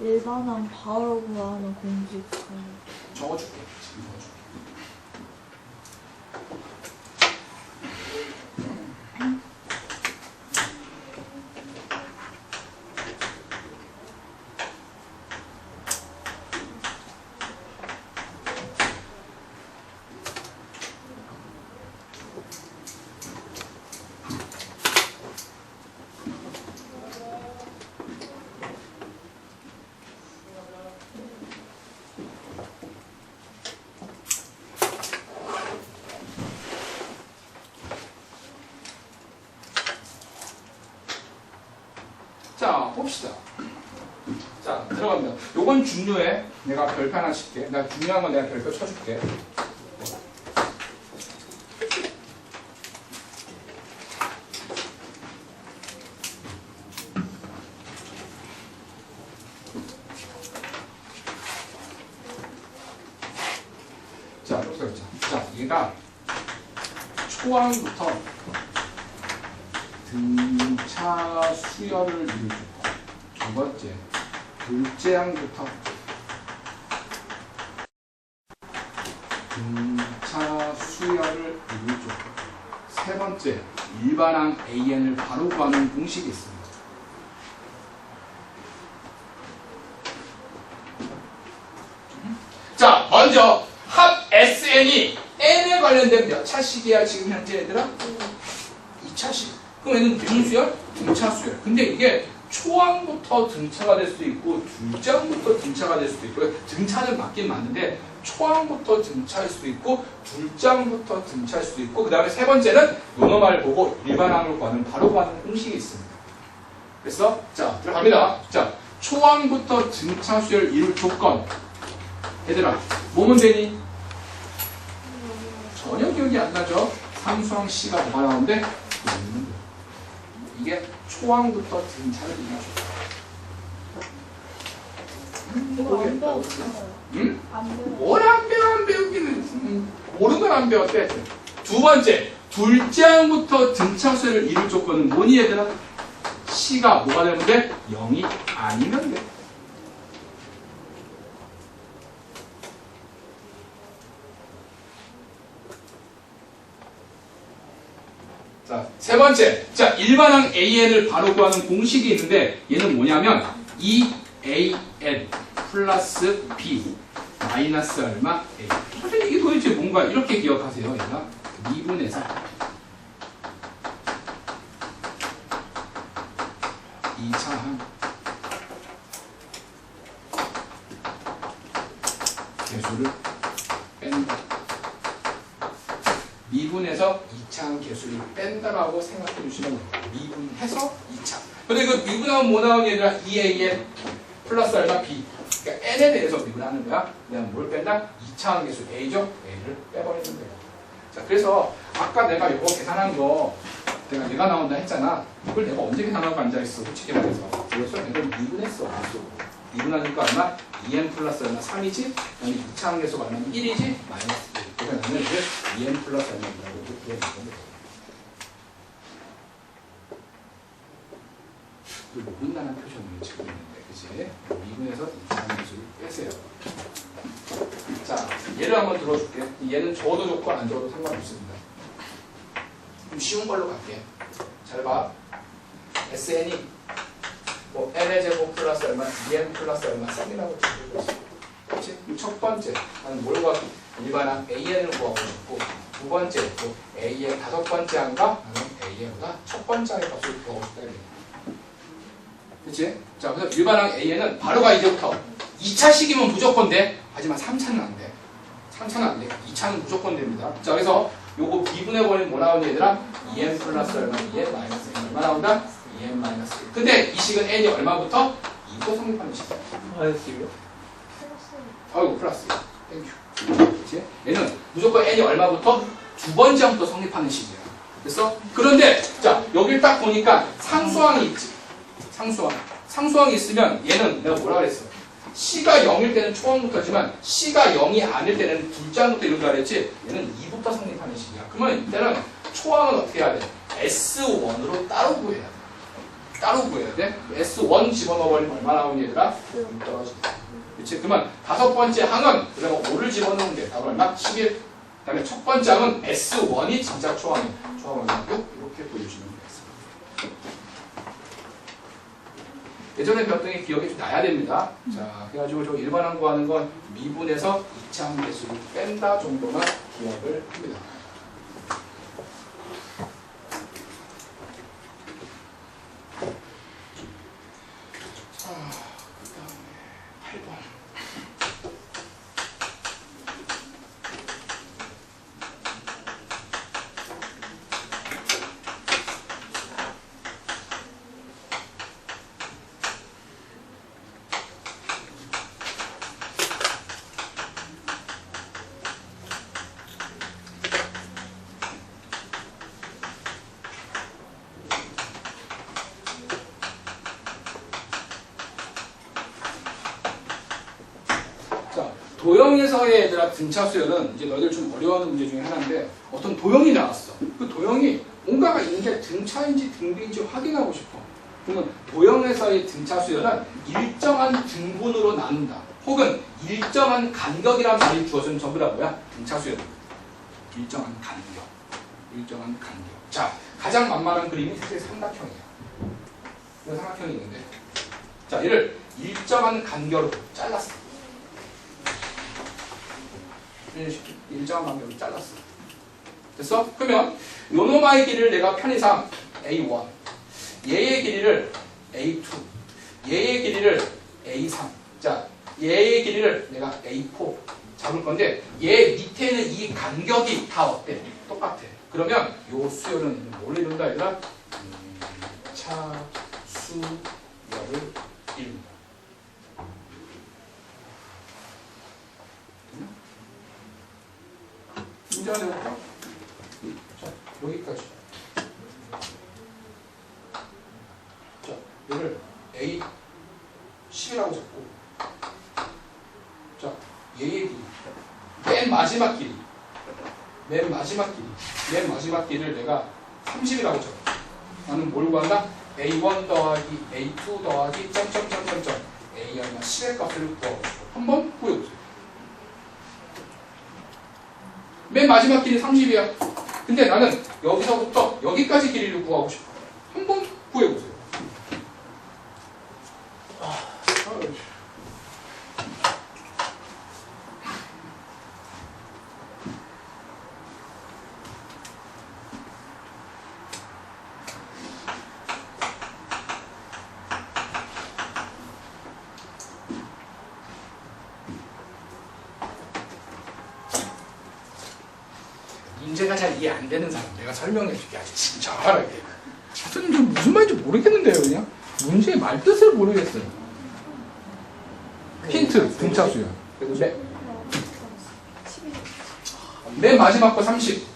일반항 바로 구하는 공식 적어줄게. 지금 적어줄게. 자, 봅시다. 자, 들어갑니다. 요건 중요해. 내가 별표 하나 칠게. 나 중요한 건 내가 별표 쳐줄게. 자, 자, 얘가 초항부터 등차 수열을 이루고 두 번째 둘째 항부터 등차 수열을 이루고 세 번째 일반항 AN을 바로 구하는 공식이 있습니다. 자, 먼저 합 SN이 N에 관련된 몇 차식이야 지금 현재 얘들아? 2차식. 그럼 얘는 등수열, 등차수열. 근데 이게 초항부터 등차가 될 수도 있고 둘장부터 등차가 될 수도 있고요. 등차는 맞긴 맞는데 초항부터 등차일 수도 있고 둘장부터 등차일 수도 있고 그 다음에 세 번째는 요놈을 보고 일반항을 구하는 바로 구하는 공식이 있습니다. 그래서 자 들어갑니다. 자 초항부터 등차수열 이룰 조건. 얘들아 뭐면 되니? 전혀 기억이 안 나죠? 삼수항 C가 뭐가 나오는데 이게 초항부터 등차를 이루죠. 이거 안 배웠어요. 응? 안 배웠어요. 뭘 안 배워 안 배우기는 모르는 건 안 배웠대. 두 번째 둘째 항부터 등차수를 이룰 조건은 뭐니 얘들아? C가 뭐가 되면 돼? 0이 아니면 돼. 자, 세 번째. 자, 일반항 AN을 바로 구하는 공식이 있는데 얘는 뭐냐면 EAN 플러스 B 마이너스 얼마 A. 선생님 이게 도대체 뭔가 이렇게 기억하세요. 얘가 미분에서 2차항 개수를 뺀다. 미분해서 2차항 개수를 뺀다라고 생각해 주시면 돼요. 미분해서 2차. 근데 그 미분하면 뭐 나오니 얘들아? EAN 플러스 얼마 B. 그러니까 N에 대해서 미분하는 거야. 그냥 뭘 뺀다? 2차항 개수 A죠? A를 빼버리는 거예요. 자, 그래서 아까 내가 이거 계산한 거 내가 얘가 나온다 했잖아. 이걸 내가 언제 계산하고 앉아있어? 솔직히 말해서. 그래서 이걸 미분했어. 미분하니까 얼마? 2n 플러스 얼마? 3이지? 그다음에 2차항 개수가 얼마면 1이지? 마이너스 1. 그래서 나는 이제 2n 플러스 얼마라고 이렇게 부르는 그 모른다는 표현을 지금 있는데, 그치? 미분해서 2차항 개수를 빼세요. 자, 얘를 한번 들어줄게. 얘는 적어도 좋고 안 적어도 상관없습니다. 좀 쉬운 걸로 갈게. 잘 봐. SN이 뭐 n의 제곱 플러스 얼마, 2n 플러스 얼마, 3이라고 적고 있어. 그렇지? 첫 번째, 나는 뭘 구하고 일반항 AN을 구하고 싶고, 두 번째, 뭐 A의 다섯 번째 항과 나는 A보다 첫 번째 항의 값을 구하고 싶다. 그렇지? 자, 그래서 일반항 AN은 바로가 이제부터 2차식이면 무조건 돼. 하지만 3차는 안 돼. 3차는 안 돼. 2차는 무조건 됩니다. 자, 그래서 요거 미분해버리면 뭐 나오니 얘들아? 2n 플러스 얼마, 2n 마이너스 1 얼마 나온다? 2n 마이너스 1. 근데 이 식은 n이 얼마부터? 2도 성립하는 식이야. 마이너스요? 아이고 플러스. 땡큐. 그렇지? 얘는 무조건 n이 얼마부터? 두 번째 항부터 성립하는 식이야. 됐어? 그런데 자, 여길 딱 보니까 상수항이 있지. 상수항이 있으면 얘는 내가 뭐라 그랬어? C가 0일 때는 초항부터지만 C가 0이 아닐 때는 둘째 항부터 이런다 그랬지? 얘는 2부터 성립하는 식이야. 그러면 이때는 초항은 어떻게 해야 돼? S1으로 따로 구해야 돼. 따로 구해야 돼. S1 집어넣어버리면 얼마 나오니 얘들아? 6 떨어지겠다. 그치? 그러면 다섯 번째 항은 그다음에 5를 집어넣으면 돼. 답은 얼마? 11. 그 다음에 첫 번째 항은 S1이 진짜 초항이야. 초항은 얼마? 6. 이렇게 보여주시면 되겠습니다. 예전에 배웠던 게 기억이 좀 나야 됩니다. 자, 그래가지고 저 일반항 구하는 건 미분해서 2차항 개수를 뺀다 정도만 기억을 합니다. 자, 그 다음에 8번. 도형에서의 얘들아 등차 수열은 이제 너희들 좀 어려워하는 문제 중에 하나인데 어떤 도형이 나왔어. 그 도형이 뭔가가 있는데 등차인지 등비인지 확인하고 싶어. 그러면 도형에서의 등차 수열은 일정한 등분으로 나눈다. 혹은 일정한 간격이란 말이 주어지는 전부 다 뭐야? 등차 수열. 일정한 간격. 일정한 간격. 자, 가장 만만한 그림이 사실 삼각형이야. 이거 삼각형이 있는데 자, 얘를 일정한 간격으로 잘랐어. 일정한 간격으로 잘랐어. 됐어? 그러면 요노마의 길이를 내가 편의상 A1, 얘의 길이를 A2, 얘의 길이를 A3, 자, 얘의 길이를 내가 A4 잡을 건데 얘 밑에 있는 이 간격이 다 어때? 똑같아. 그러면 요 수열은 뭘 이룬다 얘들아? 차 수열을 이룬다. 문제 하나 해볼까? 자, 여기까지. 자, 얘를 A 10이라고 잡고, 자, 얘의 길이, 맨 마지막 길이, 맨 마지막 길이를 내가 30이라고 잡아. 나는 뭘 구한다? A1 더하기 A2 더하기 점점점점점 A 얼마 10의 값을 구하고 싶어. 한번 구해보세요. 맨 마지막 길이 30이야. 근데 나는 여기서부터 여기까지 길이를 구하고 싶어. 한번 구해보세요. 문제가 잘 이해 안 되는 사람 내가 설명해 줄게 아주 친절하게. 선생님 좀 무슨 말인지 모르겠는데요 그냥 문제의 말뜻을 모르겠어요. 힌트 등차수요. 맨 마지막 거 30.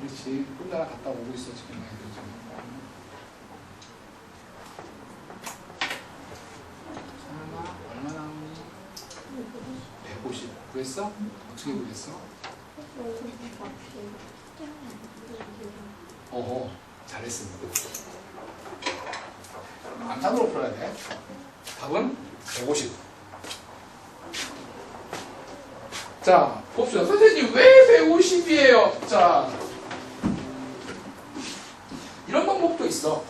그렇지. 혼자 갔다 오고 있어 지금 애들 지금. 설마 얼마 나오니? 150 구했어? 어떻게 구했어? 어허 잘했습니다. 암산으로 풀어야 돼. 답은 150. 자 봅시다. 선생님 왜 150이에요? 자 이런 방법도 있어.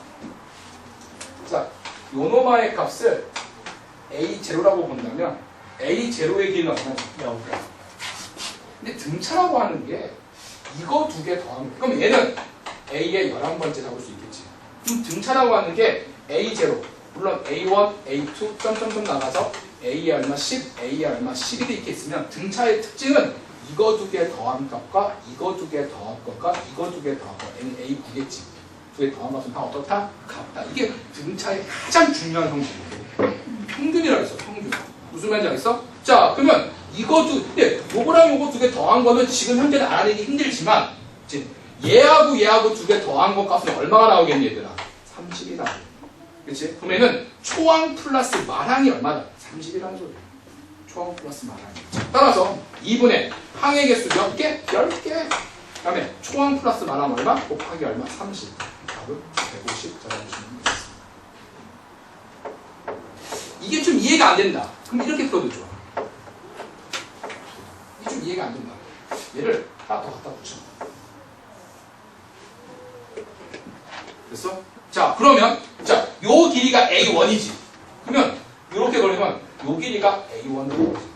자, 요노마의 값을 A0라고 본다면 A0의 길이는 얼마냐? 0. 근데 등차라고 하는 게 이거 두 개 더하면 그럼 얘는 A의 11번째 잡을 수 있겠지. 그럼 등차라고 하는 게 A0 물론 A1, A2 점점점 나가서 A의 얼마 10, A의 얼마 11이 이렇게 있으면 등차의 특징은 이거 두 개 더한 값과 이거 두 개 더한 것과 이거 두 개 더한 것 N은 A9겠지. 두 개 더한 것은 다 어떻다? 같다. 이게 등차의 가장 중요한 성질이에요. 평균이라고 했어. 평균. 무슨 말인지 알겠어? 자 그러면 이거 요거랑 요거 두 개 더한 거는 지금 현재는 알아내기 힘들지만 이제 얘하고 두 개 더한 것 값은 얼마가 나오겠니 얘들아? 30이 나오겠. 그치? 그러면은 초항 플러스 마랑이 얼마다? 30이라는 소리야. 초항 플러스 마랑이. 따라서 2분의 항의 개수 몇 개? 10개. 그 다음에 초항 플러스 마랑 얼마? 곱하기 얼마? 30. 답은 150 적어주시면 되겠습니다. 이게 좀 이해가 안 된다. 그럼 이렇게 풀어도 좋아. 이게 좀 이해가 안 된다. 얘를 하나 더 갖다 붙여. 됐어? 자, 그러면 자, 요 길이가 A1이지. 그러면 이렇게 걸리면 요 길이가 A1으로 걸리지.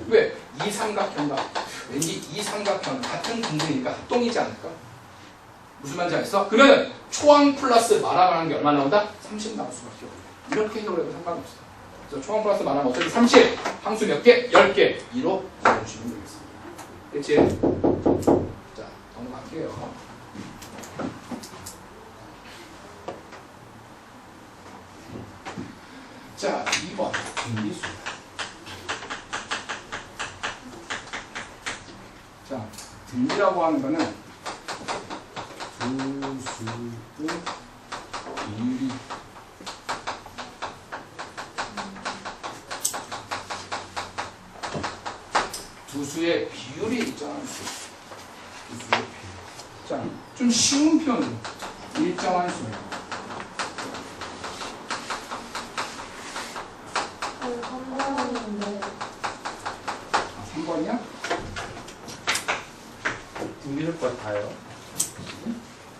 왜? 이 삼각형과 왠지 이 삼각형 같은 근들이니까 합동이지 않을까? 무슨 말인지 알겠어? 그러면 초항 플러스 마랑하는 게 얼마 나온다? 30 나올 수밖에 없어. 이렇게 해석을 해도 상관없어. 그래서 초항 플러스 마랑은 어차피 30, 항수 몇 개? 10개. 2로 적어주시면 되겠습니다. 그치? 자, 넘어갈게요. 자, 2번 등비수. 자, 등비라고 하는 거는 두수의 비율이 두수의 비율이 있잖아. 두수의 비율. 자, 좀 쉬운 표현으로 일정한 수. 3번이야? 등비술까지 다요?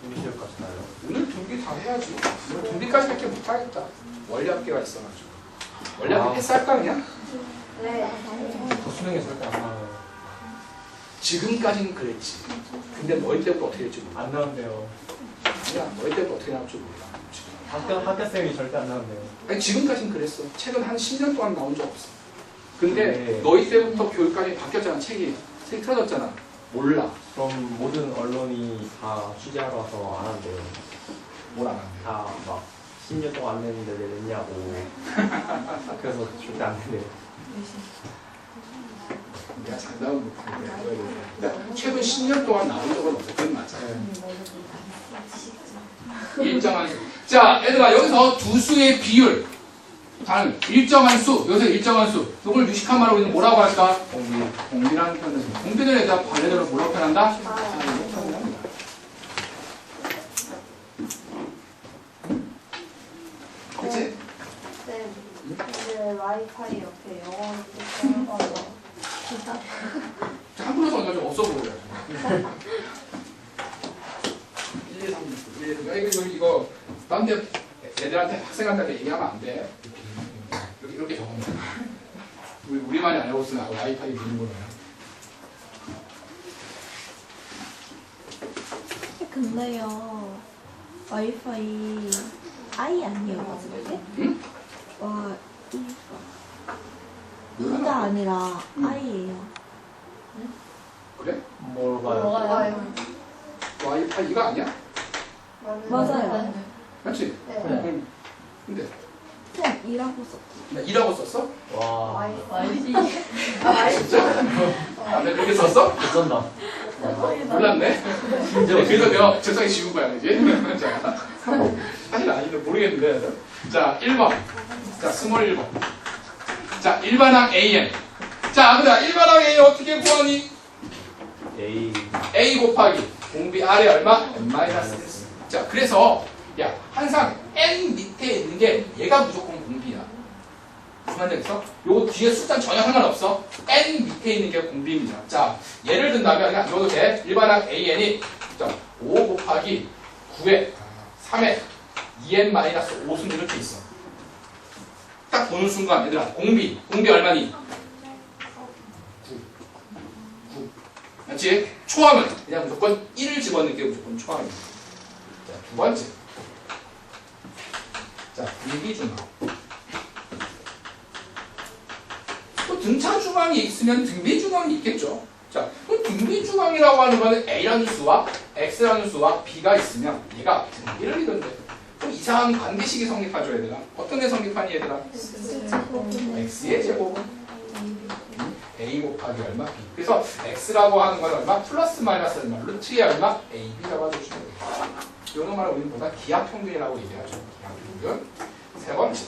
등비술까지 다요? 오늘 등비 다 해야지. 오늘 등비까지밖에 못하겠다. 원리학계가 있어가지고. 원리학계 패스할까 그냥? 네. 수능에 절대 안 나와요. 지금까지는 그랬지. 근데 너희 때부터 어떻게 될지 몰라. 안 나온대요. 아니야, 너희 때부터 어떻게 나올지 몰라. 지금. 학교쌤이 절대 안 나온대요. 아니, 지금까지는 그랬어. 책은 한 10년 동안 나온 적 없어. 근데 네. 너희 때부터 교육관이 바뀌었잖아. 책이 틀어졌잖아. 몰라. 그럼 모든 언론이 다 취재하러 와서 안 한대요. 뭘 안 한대. 다 막 10년 동안 안 냈는데 왜 냈냐고. 그래서 절대 안 된대요. 내가 장담은 못하는데. 그러니까 최근 10년 동안 나온 적은 없어. 그건 맞아. 일정한 수. 자, 얘들아 여기서 두 수의 비율. 다른 일정한 수, 여기서 일정한 수. 이걸 유식한 말로 우리는 뭐라고 할까? 공비라는 표현을 씁니다. 공비는 일단 반대로 뭐라고 표현한다? 사이로 표현합니다. 그렇지? 네. 근데 와이파이 옆에 영어로 쓰는 거죠. 한국에서 얼마 좀 없어 보여요. 1, 2, 3, 1, 2, 3. 이거 남들 애들한테 학생한테 얘기하면 안 돼. 이렇게 적어놔. 우리만이 알고 쓰는 와이파이 비밀번호야. 근데요, 와이파이 아이 아니어가지고 이게? 응? 와, 몰라. 이가 아니라 아이예요. 그래? 뭘 봐요? 뭐가요? 와이파이가 아니야? 맞아요. 맞지? 네. 응. 근데 그냥 이라고 썼죠. 나 이라고 썼어? 와, 와이파이. 진짜? 아, 내가 그렇게 썼어? 어쩐다. 몰랐네. 그래서 내가 적성에 지운 거야, 그지? 자, 사실 아닌데 모르겠는데. 자, 1번. 자, 스몰 1번. 자, 일반항 AN. 자, 그다 일반항 AN 어떻게 구하니? A. A 곱하기 공비 R에 얼마? N-1. 자, 그래서 야, 항상 N 밑에 있는 게 얘가 무조건 공비야. 무슨 말인지 알겠어? 요거 뒤에 숫자는 전혀 상관없어. N 밑에 있는 게 공비입니다. 자, 예를 든다면 그냥 이거도 돼. 일반항 AN이 5 곱하기 9에 3에 2n-5순 이렇게 있어. 딱 보는 순간 얘들아 공비 얼마니? 9. 맞지? 초함은 그냥 무조건 1을 집어넣는 게 무조건 초함입니다. 자, 두 번째. 자, 등비중앙. 또 등차 중앙이 있으면 등비중앙이 있겠죠. 자, 그럼 등비중앙이라고 하는 거는 A라는 수와 X라는 수와 B가 있으면 얘가 등비를 이룬대. 그럼 이상한 관계식이 성립하죠, 얘들아. 어떤 게 성립하니, 얘들아? X의 제곱은 A 곱하기 얼마? B. 그래서 X라고 하는 건 얼마? 플러스 마이너스 얼마? 루트의 얼마? AB라고 해주시면 돼요. 이런 말을 우리는 보다 기하평균이라고 얘기하죠. 기하평균. 세 번째.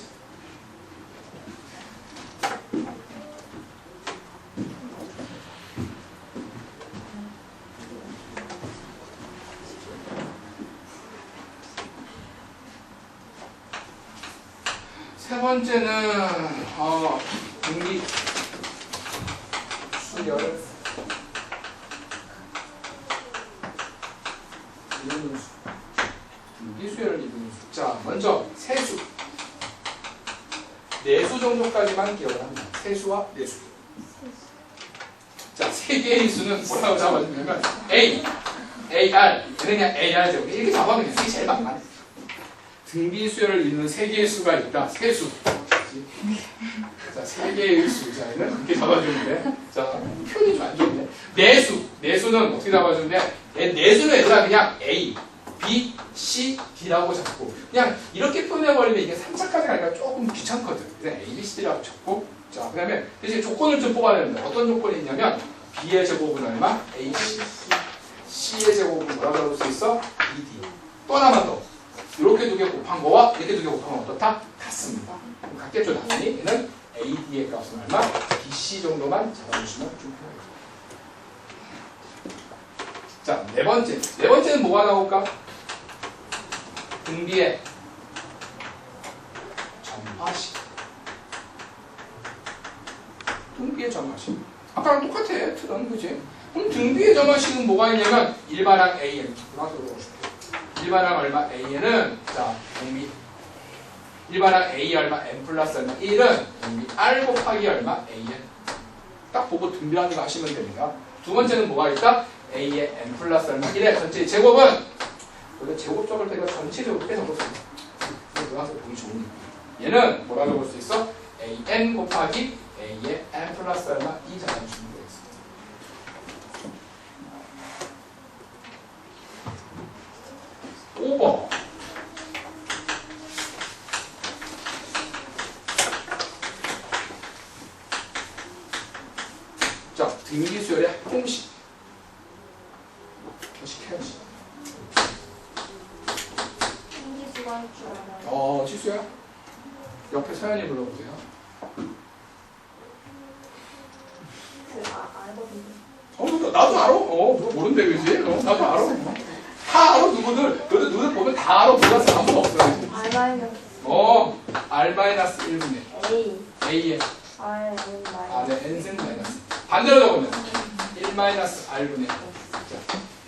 세 번째는 등비 수열 이루는 수. 등비 수열을 이루는 수. 자, 먼저 세수. 내수 정도까지만 기억을 합니다. 세수와 내수. 자, 세 개의 수는 뭐라고 잡아주냐면 A, AR, 그냥 AR 제곱 이렇게 잡아면 이게 제일 많아. 등비 수열을 이루는 세 개의 수가 있다. 세수. 자, 세 개의 수. 자, 얘는 이렇게 잡아주면 돼. 자, 표현이 좀 안 좋은데. 내수. 내수는 어떻게 잡아주는데? 내수는 얘들아 그냥 A, B, C, D라고 잡고 그냥 이렇게 표현해버리면 이게 3차까지 가니까 조금 귀찮거든. 그냥 A, B, C, D라고 잡고 자, 그 다음에 대신 조건을 좀 뽑아야 됩니다. 어떤 조건이 있냐면 B의 제곱은 얼마? A, C. C의 제곱은 뭐라고 적을 수 있어? B, D. 또 하나만 더. 이렇게 두 개 곱한 거와 이렇게 두 개 곱한 건 어떻다? 같습니다. 그럼 같겠죠, 당연히. 얘는 A, D의 값은 얼마? B, C 정도만 잡아주시면 좀 편하겠죠. 자, 네 번째. 네 번째는 뭐가 나올까? 등비의 점화식. 등비의 점화식. 아까랑 똑같아, 틀은, 그지? 그럼 등비의 점화식은 뭐가 있냐면 일반항 AN. 일반항 얼마? AN은 자, 공비. 일반항 A 얼마? N 플러스 얼마? 1은 공비 R 곱하기 얼마? AN. 딱 보고 등비라는 거 하시면 됩니다. 두 번째는 뭐가 있다? A의 N 플러스 얼마? 1의 전체 제곱은 원래 제곱 적을 때가 전체적으로 빼서 적었습니다. 누가서 보기 좋으니까. 얘는 뭐라 적을 수 있어? AN 곱하기 A의 N 플러스 얼마? 2 잡아주시면 되겠습니다. 오버. 자, 등비수열의 공식. 계속해야지. 신기수가 할 줄 알아요. 지수야? 옆에 서연이 불러보세요. 알거든요. 나도 알아. 누가 모른대, 그지? 나도 알아. 다 알아, 누구들. 누구들 보면 다 알아. 몰라서 아무도 없어. R 마이너스 R-1분의 A A의 R N 마이너스 아, 네, n승 마이너스. 반대로 적으면 1 마이너스 R분의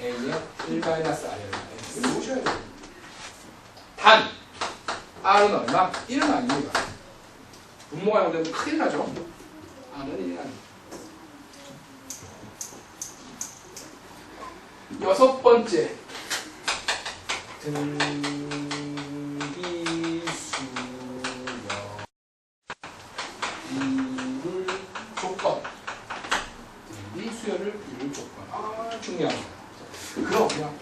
A의 1 마이너스 R의 이거 놓으셔야 돼요. 단 R은 얼마? 1은 아닙니다. 분모가 영되면 큰일 나죠. R은 1이 아닙니다. 여섯 번째 등비수열 이룰 조건. 등비수열을 이룰 조건. 중요합니다. 그러면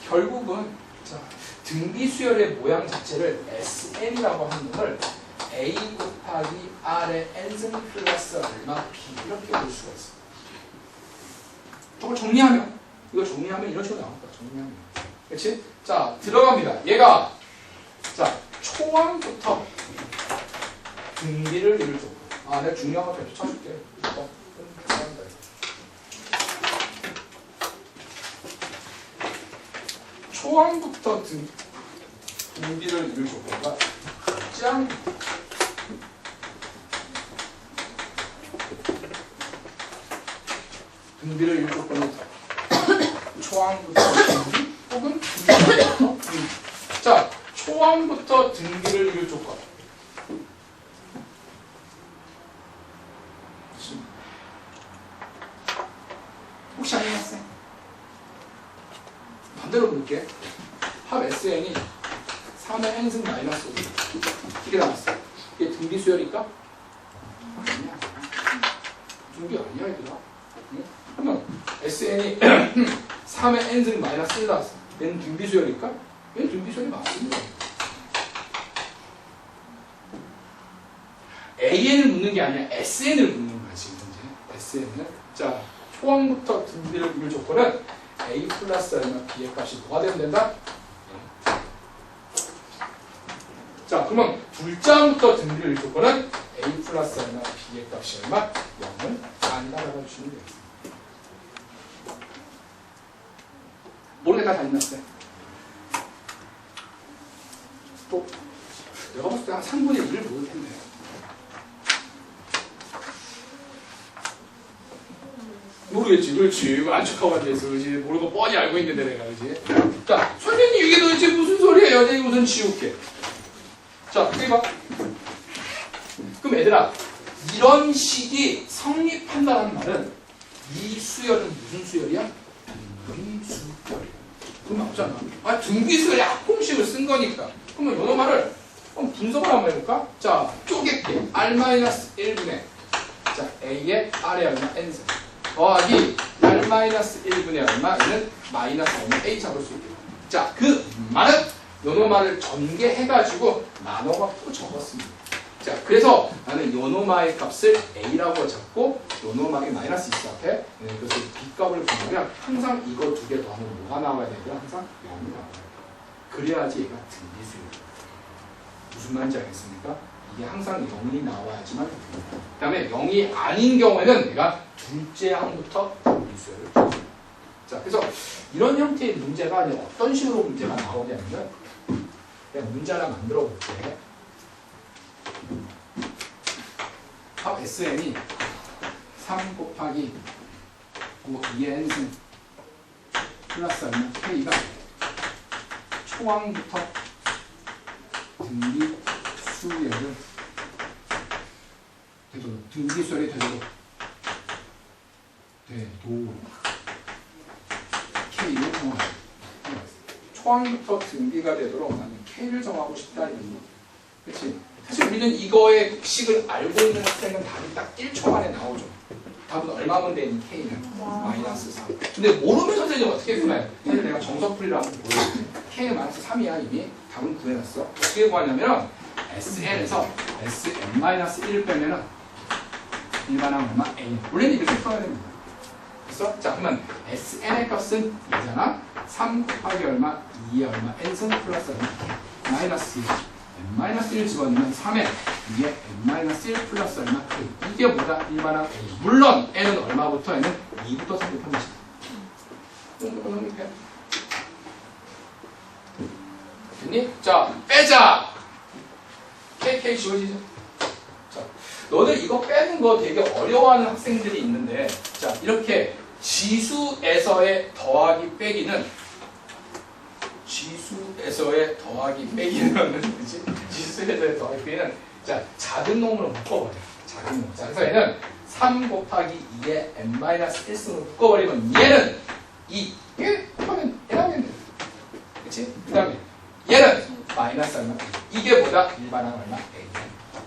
결국은 자, 등비수열의 모양 자체를 SN이라고 하는 놈을 A 곱하기 R의 N승 플러스 얼마 B 이렇게 볼 수가 있어요. 저걸 정리하면 이런 식으로 나옵니다. 정리하면. 그렇지? 자, 들어갑니다. 얘가 자, 초항부터 등비를 이룰 조건. 내가 중요한 거 좀 쳐줄게. 초항부터 등비를 이룰 조건과 짱 등비를 이룰 조건은 초항부터 등비 혹은 등비부터 등비. 자, 초항부터 등비를 이룰 조건. 혹시 아니겠어요? 반대로 볼게. 합 SN이 3의 n승 마이너스 5 이게 나왔어. 이게 등비 수열일까? 아니야. 등비 아니야, 얘들아. 그러면 SN이 3의 n승 마이너스 1 나왔어. 얘는 등비 수열일까? 얘는 등비 수열이 맞습니다. AN을 묻는 게 아니라 SN을 묻는 거야, 지금 현재. SN을. 자, 초항부터 등비를 이룰 조건은 A 플러스 얼마 B의 값이 뭐가 되면 된다? 자, 그러면 둘째 항부터 등비를 이룰 조건은 A 플러스 얼마 B의 값이 얼마? 0은 아니다라고 해주시면 되겠습니다. 모르겠다 다 있났어요. 또 내가 봤을 때 한 3분의 1을 모를 텐데. 모르겠지, 그렇지. 이거 안 척하고 앉아있어, 그렇지. 모르고 뻔히 알고 있는데 내가, 그렇지. 자, 선생님 이게 도대체 무슨 소리예요? 내가 이거 우선 지울게. 자, 여기 봐. 그럼 얘들아, 이런 식이 성립한다는 말은 이 수열은 무슨 수열이야? 등비수열이야. 그럼 맞잖아. 등비수열에 합공식을 쓴 거니까. 그러면 이 말을 분석을 한번 해볼까? 자, 쪼갤게. R-1분의 자, A의 R의 얼마 N승 더하기 R-1분의 얼마 얘는 마이너스 얼마 A 잡을 수 있게. 자, 그 말은 요노 말을 전개해가지고 나눠갖고 적었습니다. 자, 그래서 나는 요노마의 값을 A라고 잡고 요노마의 마이너스 있어 앞에. 그래서 B값을 보면 항상 이거 두 개 더하면 뭐가 나와야 되고요? 항상 0이 나와요. 그래야지 얘가 등비수열이에요. 무슨 말인지 알겠습니까? 이게 항상 0이 나와야지만 됩니다. 그 다음에 0이 아닌 경우에는 내가 둘째 항부터 등비수열을 줍니다. 자, 그래서 이런 형태의 문제가 어떤 식으로 문제가 나오냐면 내가 문제 하나 만들어 볼게. 합 SN이 3 곱하기 5 2의 n승 플러스 얼마 K가 초항부터 등비 수열을 되도록 등비 수열이 되도록 K를 정하자. 초항부터 등비가 되도록 나는 K를 정하고 싶다 이런 거. 그렇지? 사실 우리는 이거의 식을 알고 있는 학생은 답이 딱 1초 만에 나오죠. 답은 얼마면 되니 K는? 마이너스 3. 근데 모르면 선생님 어떻게 구해요? 사실 내가 정석풀이를 한번 보여줄게. K는 마이너스 3이야 이미. 답은 구해놨어. 어떻게 구하냐면 SN에서 SN-1을 빼면은 일반항 얼마? A. 원래는 이렇게 풀어야 됩니다. 됐어? 자, 그러면 SN의 값은 얘잖아. 3 곱하기 얼마? 2의 얼마? N승 플러스 얼마? 마이너스 1. N-1 집어넣으면 3에 B의 n-1 플러스 얼마 K. 이게 뭐다? 일반항 A. 물론 n은 얼마부터? n은 2부터 성립하는 시다. 이거 성립해. 됐니? 자, 빼자. KK 지워지죠? 자, 너들 이거 빼는 거 되게 어려워하는 학생들이 있는데, 자, 이렇게 지수에서의 더하기 빼기는 그치? 지수에서의 더하기 빼기는 자, 작은 놈으로 묶어버려. 작은 놈. 자, 그래서 얘는 3 곱하기 2의 n-1승으로 묶어버리면 얘는 2. 하면 얘하면 돼. 그치? 그 다음에 얘는 마이너스 얼마? 이게 뭐다? 일반항 얼마? A.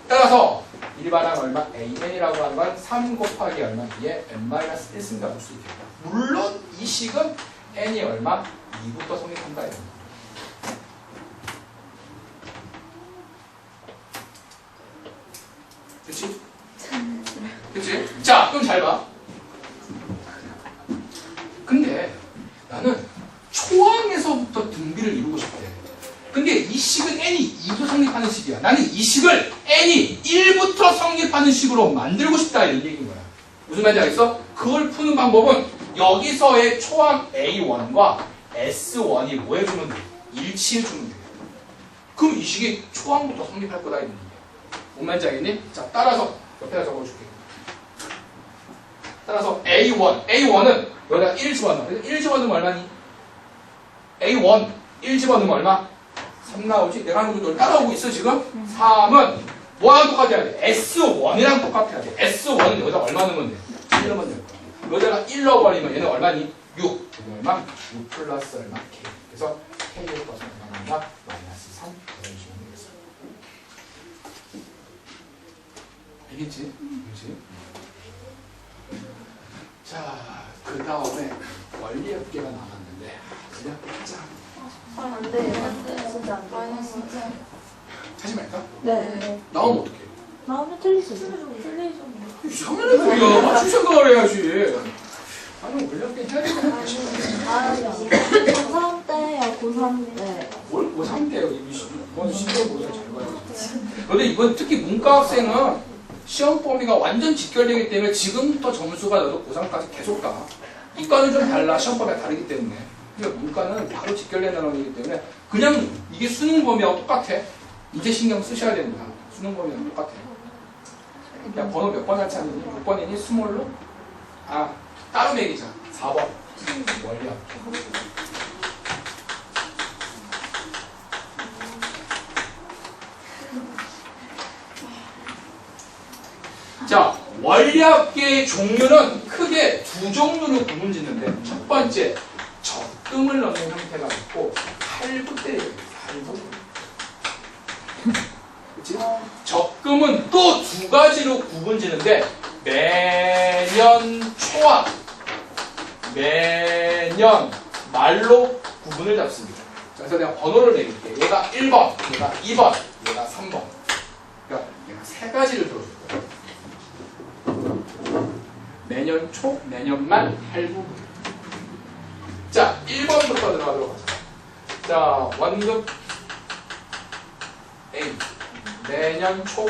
따라서 일반항 얼마? An이라고 하는 건 3 곱하기 얼마? 2의 n-1승이라고 볼 수 있겠다. 물론 이 식은 n이 얼마? 2부터 성립한다. 이런 거. 그치? 그치? 자, 그럼 잘 봐. 근데 나는 초항에서부터 등비를 이루고 싶대. 근데 이 식은 n이 2부터 성립하는 식이야. 나는 이 식을 n이 1부터 성립하는 식으로 만들고 싶다. 이런 얘기인 거야. 무슨 말인지 알겠어? 그걸 푸는 방법은 여기서의 초항 A1과 S1이 뭐 해주면 돼? 일치해주면 돼. 그럼 이 식이 초항부터 성립할 거다. 이런 얘기야. 뭔 말인지 알겠니? 자, 따라서 옆에다 적어줄게. 따라서 A1은 여기다 1 집어넣어. 1 집어넣으면 얼마니? A1 1 집어넣으면 얼마? 3 나오지? 내가 하는 것도 따라오고 있어 지금? 3은 뭐랑 똑같아야 돼? S1이랑 똑같아야 돼. S1은 여기다 얼마 넣으면 돼? 1 넣으면 될 거야. 여기다가 1 넣어버리면 얘는 얼마니? 6. 여기 얼마? 6 플러스 얼마? K. 그래서 K의 것은 얼마나? 마이너스 3. 이런 식으로 되겠어. 알겠지? 그렇지? 자, 그 다음에 원리업계가 남았는데 그냥 하자. 안 돼요. 진짜 안 돼요. 하지 말까? 네. 나오면 어떡해? 나오면 틀리시죠? 이상하네 거야. 맞출 생각을 해야지. 아니 원리업계 해야 되는 거 고3 때요, 고3 때. 뭘 고3 때요? 이번 시험보다 잘 봐야지. 근데 이번 특히 문과 학생은 시험 범위가 완전 직결되기 때문에 지금부터 점수가 나도 고3까지 계속 가. 이과는 좀 달라. 시험 범위가 다르기 때문에. 근데 문과는 바로 직결되는 거기 때문에 그냥 이게 수능 범위하고 똑같아. 이제 신경 쓰셔야 됩니다. 수능 범위랑 똑같아. 야, 번호 몇 번 할지 아니니? 6번이니? 스몰로? 아, 따로 매기자. 4번. 원리학. 자, 원리학계의 종류는 크게 두 종류로 구분짓는데 첫 번째, 적금을 넣는 형태가 있고 할부 때리기. 할부. 그치? 적금은 또 두 가지로 구분짓는데 매년 초와 매년 말로 구분을 잡습니다. 자, 그래서 내가 번호를 내릴게. 얘가 1번, 얘가 2번, 얘가 3번. 그러니까 얘가 세 가지를 들어줄 거예요. 매년 초, 매년 말, 할부. 자, 1번부터 들어가도록 하자. 자, 원급 A. 매년 초.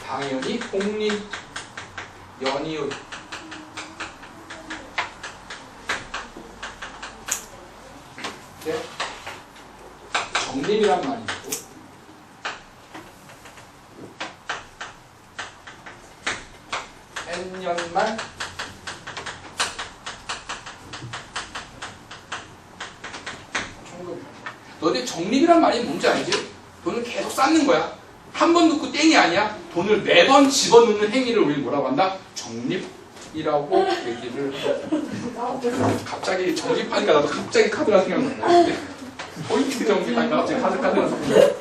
당연히 공립 연이율. 네. 적립이란 말이 있고. N년말 총금. 너네 적립이란 말이 뭔지 알지? 돈을 계속 쌓는 거야. 한 번 넣고 땡이 아니야. 돈을 매번 집어넣는 행위를 우리는 뭐라고 한다? 적립이라고 얘기를 해. 갑자기 적립하니까 나도 갑자기 카드가 생각나네. 포인트 적립하니까 갑자기 카드가 생각나네.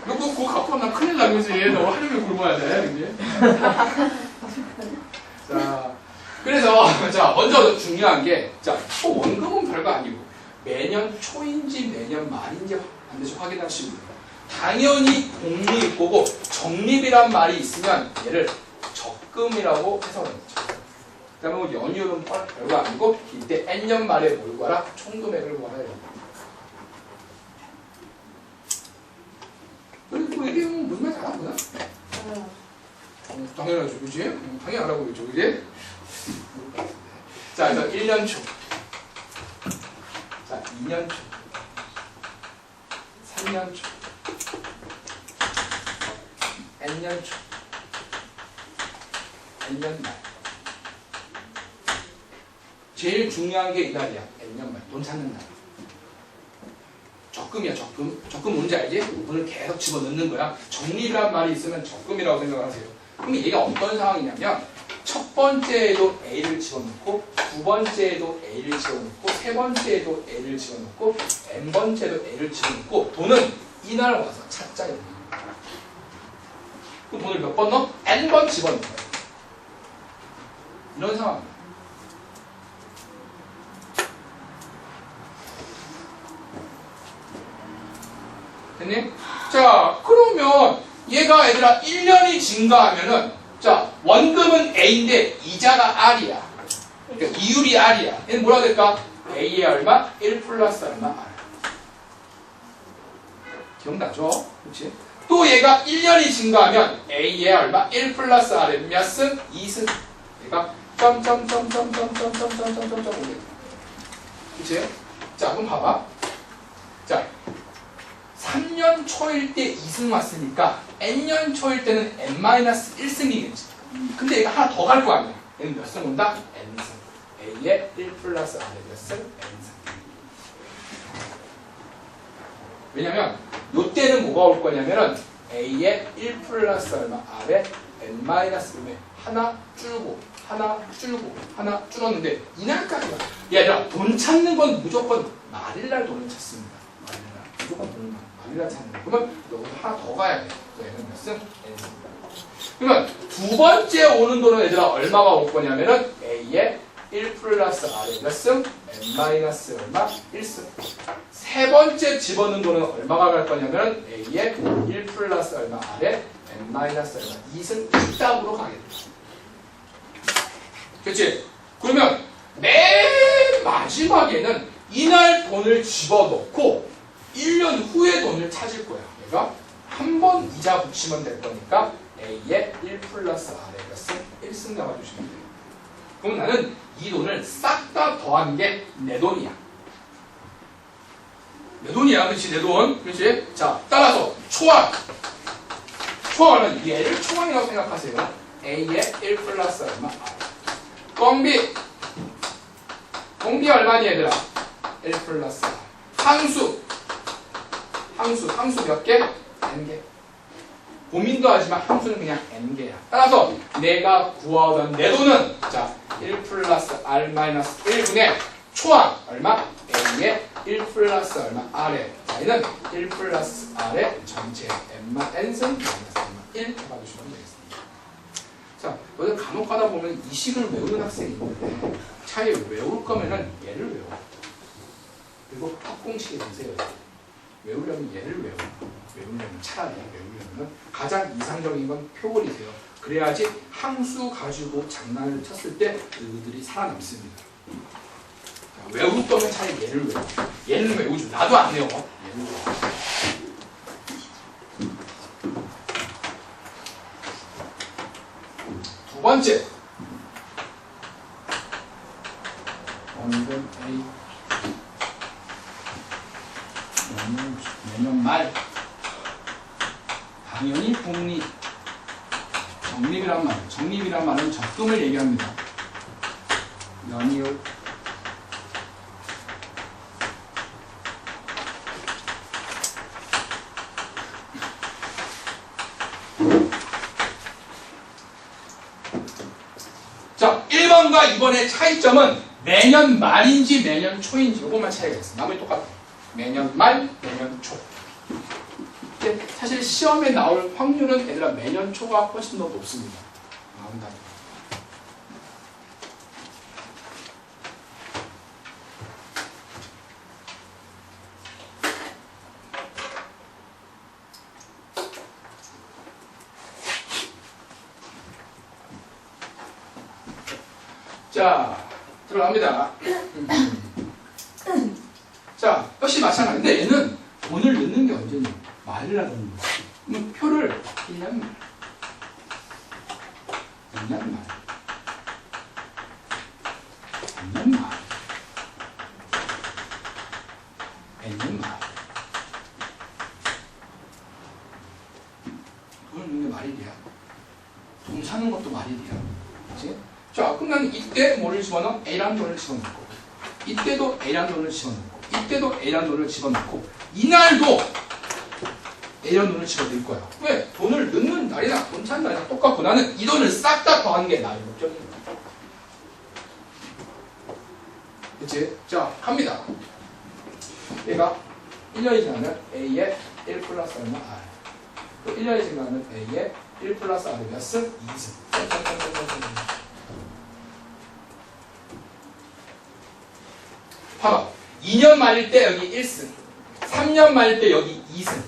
너 그거 갖고 가면 큰일 나겠지. 너 하루를 굶어야 돼. 이제. 자, 그래서 자 먼저 중요한 게 자, 원금은 별거 아니고 매년 초인지 매년 말인지 반드시 확인하시고요. 당연히 공립보고 적립이란 말이 있으면 얘를 적금이라고 해석합니다. 그 다음에 뭐 연율은 별거 아니고 이때 N년 말에 뭘 구하라? 총금액을 구하라. 그리고 이게 당연하죠. 당연하죠, 그지? 당연히 알아보겠죠, 그지? 자, 그래서 1년 초. 자, 2년 초. 3년 초. N년 초. N년 말. 제일 중요한 게 이날이야. N년 말. 돈 찾는 날. 적금이야, 적금. 적금 뭔지 알지? 돈을 계속 집어넣는 거야. 적립이란 말이 있으면 적금이라고 생각하세요. 그럼 얘가 어떤 상황이냐면 첫 번째에도 A를 집어넣고 두 번째에도 A를 집어넣고 세 번째에도 A를 집어넣고 N번째에도 A를 집어넣고 돈은 이날 와서 찾자. 그럼 돈을 몇 번 넣어? N번 집어넣는 거야. 이런 상황이야. 됐니? 자, 그러면 얘가 얘들아 1년이 증가하면은 자, 원금은 A인데 이자가 R이야. 그러니까 이율이 R이야. 얘는 뭐라 될까? A의 얼마? 1 플러스 얼마? R. 기억나죠? 그렇지? 또 얘가 1년이 증가하면 A의 얼마? 1 플러스 R의 몇 승? 2승. 얘가 점점점점점점점점점점점 오게. 그렇지? 자, 그럼 봐봐. 자, 3년 초일 때 2승 왔으니까 N년 초일 때는 N-1승이겠지. 근데 얘가 하나 더 갈 거 아니야. 얘는 몇 승 온다? N승. A의 1 플러스 R의 몇 승? N승. 왜냐면 요때는 뭐가 올 거냐면은 A의 1 플러스 얼마? R의 N-1에 하나 줄고 하나 줄고 하나 줄었는데 이날까지가 얘들아 돈 찾는 건 무조건 말일날 돈을 찾습니다. 말일날 무조건 돈을 말일날 찾는 거. 그러면 여기서 하나 더 가야 돼. 얘는 몇 승? N승. 그러면 두 번째 오는 돈은 얘들아 얼마가 올 거냐면은 A의 1 플러스 R의 몇 승? N- 얼마? 1승. 세 번째 집어넣은 돈은 얼마가 갈 거냐면은 A의 1 플러스 얼마? R의 N- 얼마? 2승 이따구로 가겠다. 그렇지? 그러면 맨 마지막에는 이날 돈을 집어넣고 1년 후에 돈을 찾을 거야. 얘가 한 번 이자 붙이면 될 거니까 A의 1 플러스 R의 몇 승? 1승 나와주시면 돼요. 그럼 나는 이 돈을 싹 다 더한 게 내 돈이야. 내 돈이야. 그렇지? 내 돈. 그렇지? 자, 따라서 초항. 초항은 얘를 초항이라고 생각하세요. A의 1 플러스 얼마? R. 꽁비. 꽁비 얼마니 얘들아? 1 플러스 R. 항수. 항수 몇 개? N개. 고민도 하지만 함수는 그냥 N개야. 따라서 내가 구하던 내 돈은 자, 1 플러스 R 마이너스 1분의 초항 얼마? A의 1 플러스 얼마? R의 Y는 1 플러스 R의 전체 N승 마이너스 얼마? 1 해봐주시면 되겠습니다. 자, 여기 간혹 가다 보면 이 식을 외우는 학생이 있는데 차에 외울 거면은 얘를 외워. 그리고 합공식에 보세요. 외우려면 얘를 외우려면 차라리 외우려면 가장 이상적인 건 표본이세요. 그래야지 항수 가지고 장난을 쳤을 때 그들이 살아남습니다. 자, 외울 거면 차라리 얘를 외워. 얘는 외우죠. 나도 안 외워. 얘를 외워. 두 번째. 원금 A. 내년 말 당연히 복리 적립이란 말, 적립이란 말은 적금을 얘기합니다. 연이율 자, 1번과 2번의 차이점은 매년 말인지 매년 초인지 이것만 차이가 있어. 나머지 똑같아. 매년 말, 매년 초. 근데 사실 시험에 나올 확률은 얘들아 매년 초가 훨씬 더 높습니다. 나온다. 자, 들어갑니다. 자, 역시 마찬가지인데 얘는 돈을 넣는 게 언제니? 말이라 넣는 거야. 그럼 표를 1년 말. 작년 말. 작년 말. N년 말. 돈을 넣는 게 말이 돼야. 돈 사는 것도 말이 돼야. 그치? 자, 그럼 나는 이때 뭐를 집어넣어? A라는 돈을 집어넣고, 이때도 A라는 돈을 집어넣고, 이때도 A라는 돈을 집어넣고, 이날도 A라는 돈을 집어넣을 거야. 왜? 돈을 넣는 날이나 돈 찾는 날이나 똑같고, 나는 이 돈을 싹 다 더하는 게 나의 목적이야. 그치? 자, 갑니다. 얘가 1년이 지나면 A의 1 플러스 얼마 R. 또 1년이 지나면 A의 1 플러스 R이 몇 승? 2승. 봐봐. 2년 말일 때 여기 1승. 3년 말일 때 여기 2승.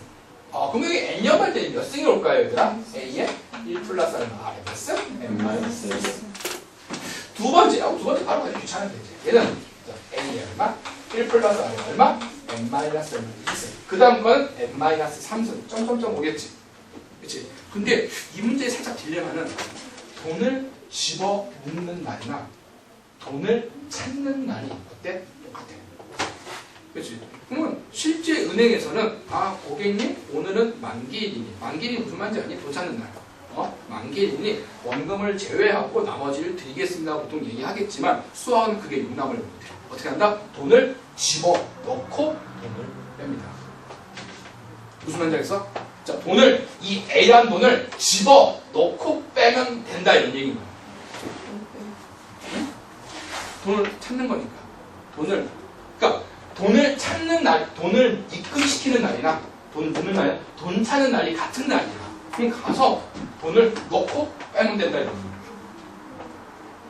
그럼 여기 N년 말일 때 몇 승이 올까요, 얘들아? A의 1 플러스 얼마 R의 몇 승? N 마이너스 1승. 두 번째 바로 가지고 귀찮은데 이제. 얘는 A의 얼마? 1 플러스 R의 얼마? N 마이너스 얼마 2승. 그 다음 거는 N 마이너스 3승. 점점점 오겠지. 그치? 근데 이 문제의 살짝 딜레마는 돈을 집어넣는 날이나 돈을 찾는 날이 어때? 똑같아. 그치? 그러면 실제 은행에서는 고객님 오늘은 만기일이니, 만기일이 무슨 말인지 아니? 돈 찾는 날. 만기일이니 원금을 제외하고 나머지를 드리겠습니다. 보통 얘기하겠지만 수학은 그게 용납을 못해. 어떻게 한다? 돈을 집어넣고 돈을 뺍니다. 무슨 말인지 알겠어? 자, 돈을, 이 A라는 돈을 집어넣고 빼면 된다, 이런 얘기인 거야. 돈을 찾는 거니까. 그러니까 돈을 찾는 날, 돈을 입금시키는 날이나 돈 넣는 날, 돈 찾는 날이 같은 날이야. 그럼 가서 돈을 넣고 빼면 된다, 이런 얘기야.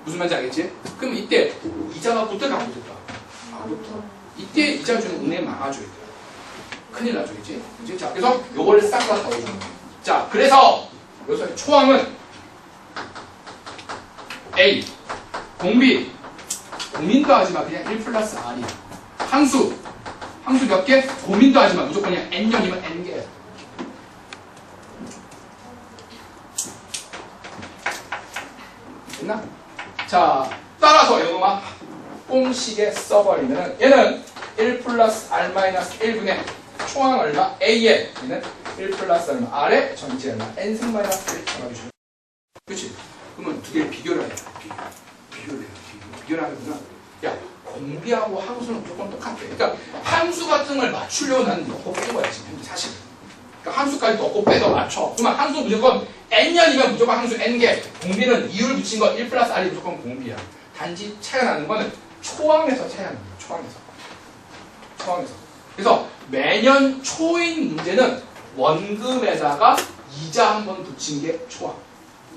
무슨 말인지 알겠지? 그럼 이때 이자가 붙을까 안 붙을까? 안 붙어. 이때 이자 주는 은행 망하죠, 이때. 큰일 나죠, 그치? 자, 그래서 요거를 싹 다 더해주는 거예요. 자, 그래서 여기서 초항은 A, 공비, 고민도 하지마. 그냥 1 플러스 R이야. 항수 몇 개? 고민도 하지마. 무조건 그냥 N년이면 N개. 됐나? 자, 따라서 이거만 공식에 써버리면 얘는 1 플러스 R 마이너스 1분의 초항 얼마? A에 얘는 1 플러스 얼마? R에 전체 얼마? N승 마이너스 1 잡아주시면. 그치? 그러면 두 개를 비교를 해야 돼. 비교를 해요. 비교를 하면 야, 공비하고 항수는 무조건 똑같아. 그러니까 항수 같은 걸 맞추려고 나는 넣고 뺀 거야, 지금 사실. 그러니까 항수까지 넣고 빼서 맞춰. 그러면 항수 무조건 N년이면 무조건 항수 N개. 공비는 이율 붙인 거 1 플러스 R이 무조건 공비야. 단지 차이가 나는 거는 초항에서 차이가 나는 거야. 초항에서. 그래서 매년 초인 문제는 원금에다가 이자 한번 붙인 게 초항.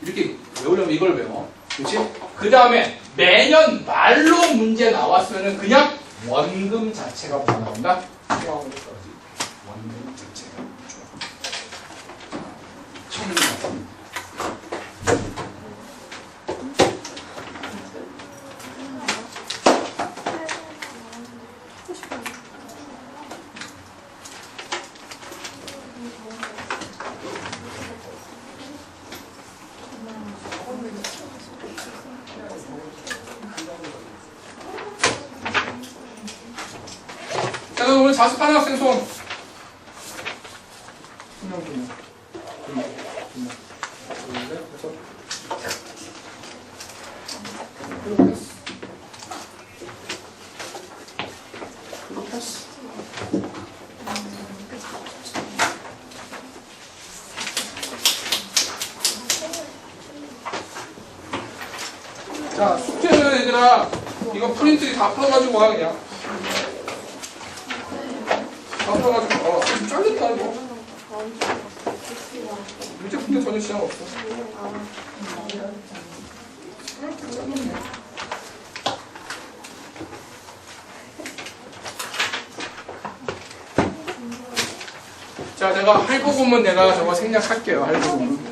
이렇게 외우려면 이걸 외워. 그렇지? 그 다음에 매년 말로 문제 나왔으면 그냥 원금 자체가 뭐가 나온다? 초항으로 떨어지. 원금 자체가 초항. 처음 자, 오늘 자습하는 학생 손. 자, 숙제는 얘들아, 이거 프린트 다 풀어가지고 와, 그냥. 다 풀어가지고, 좀 잘렸다, 이거. 문제 풀때 전혀 지장 없어. 자, 내가 할부금은 내가 저거 생략할게요, 할부금은.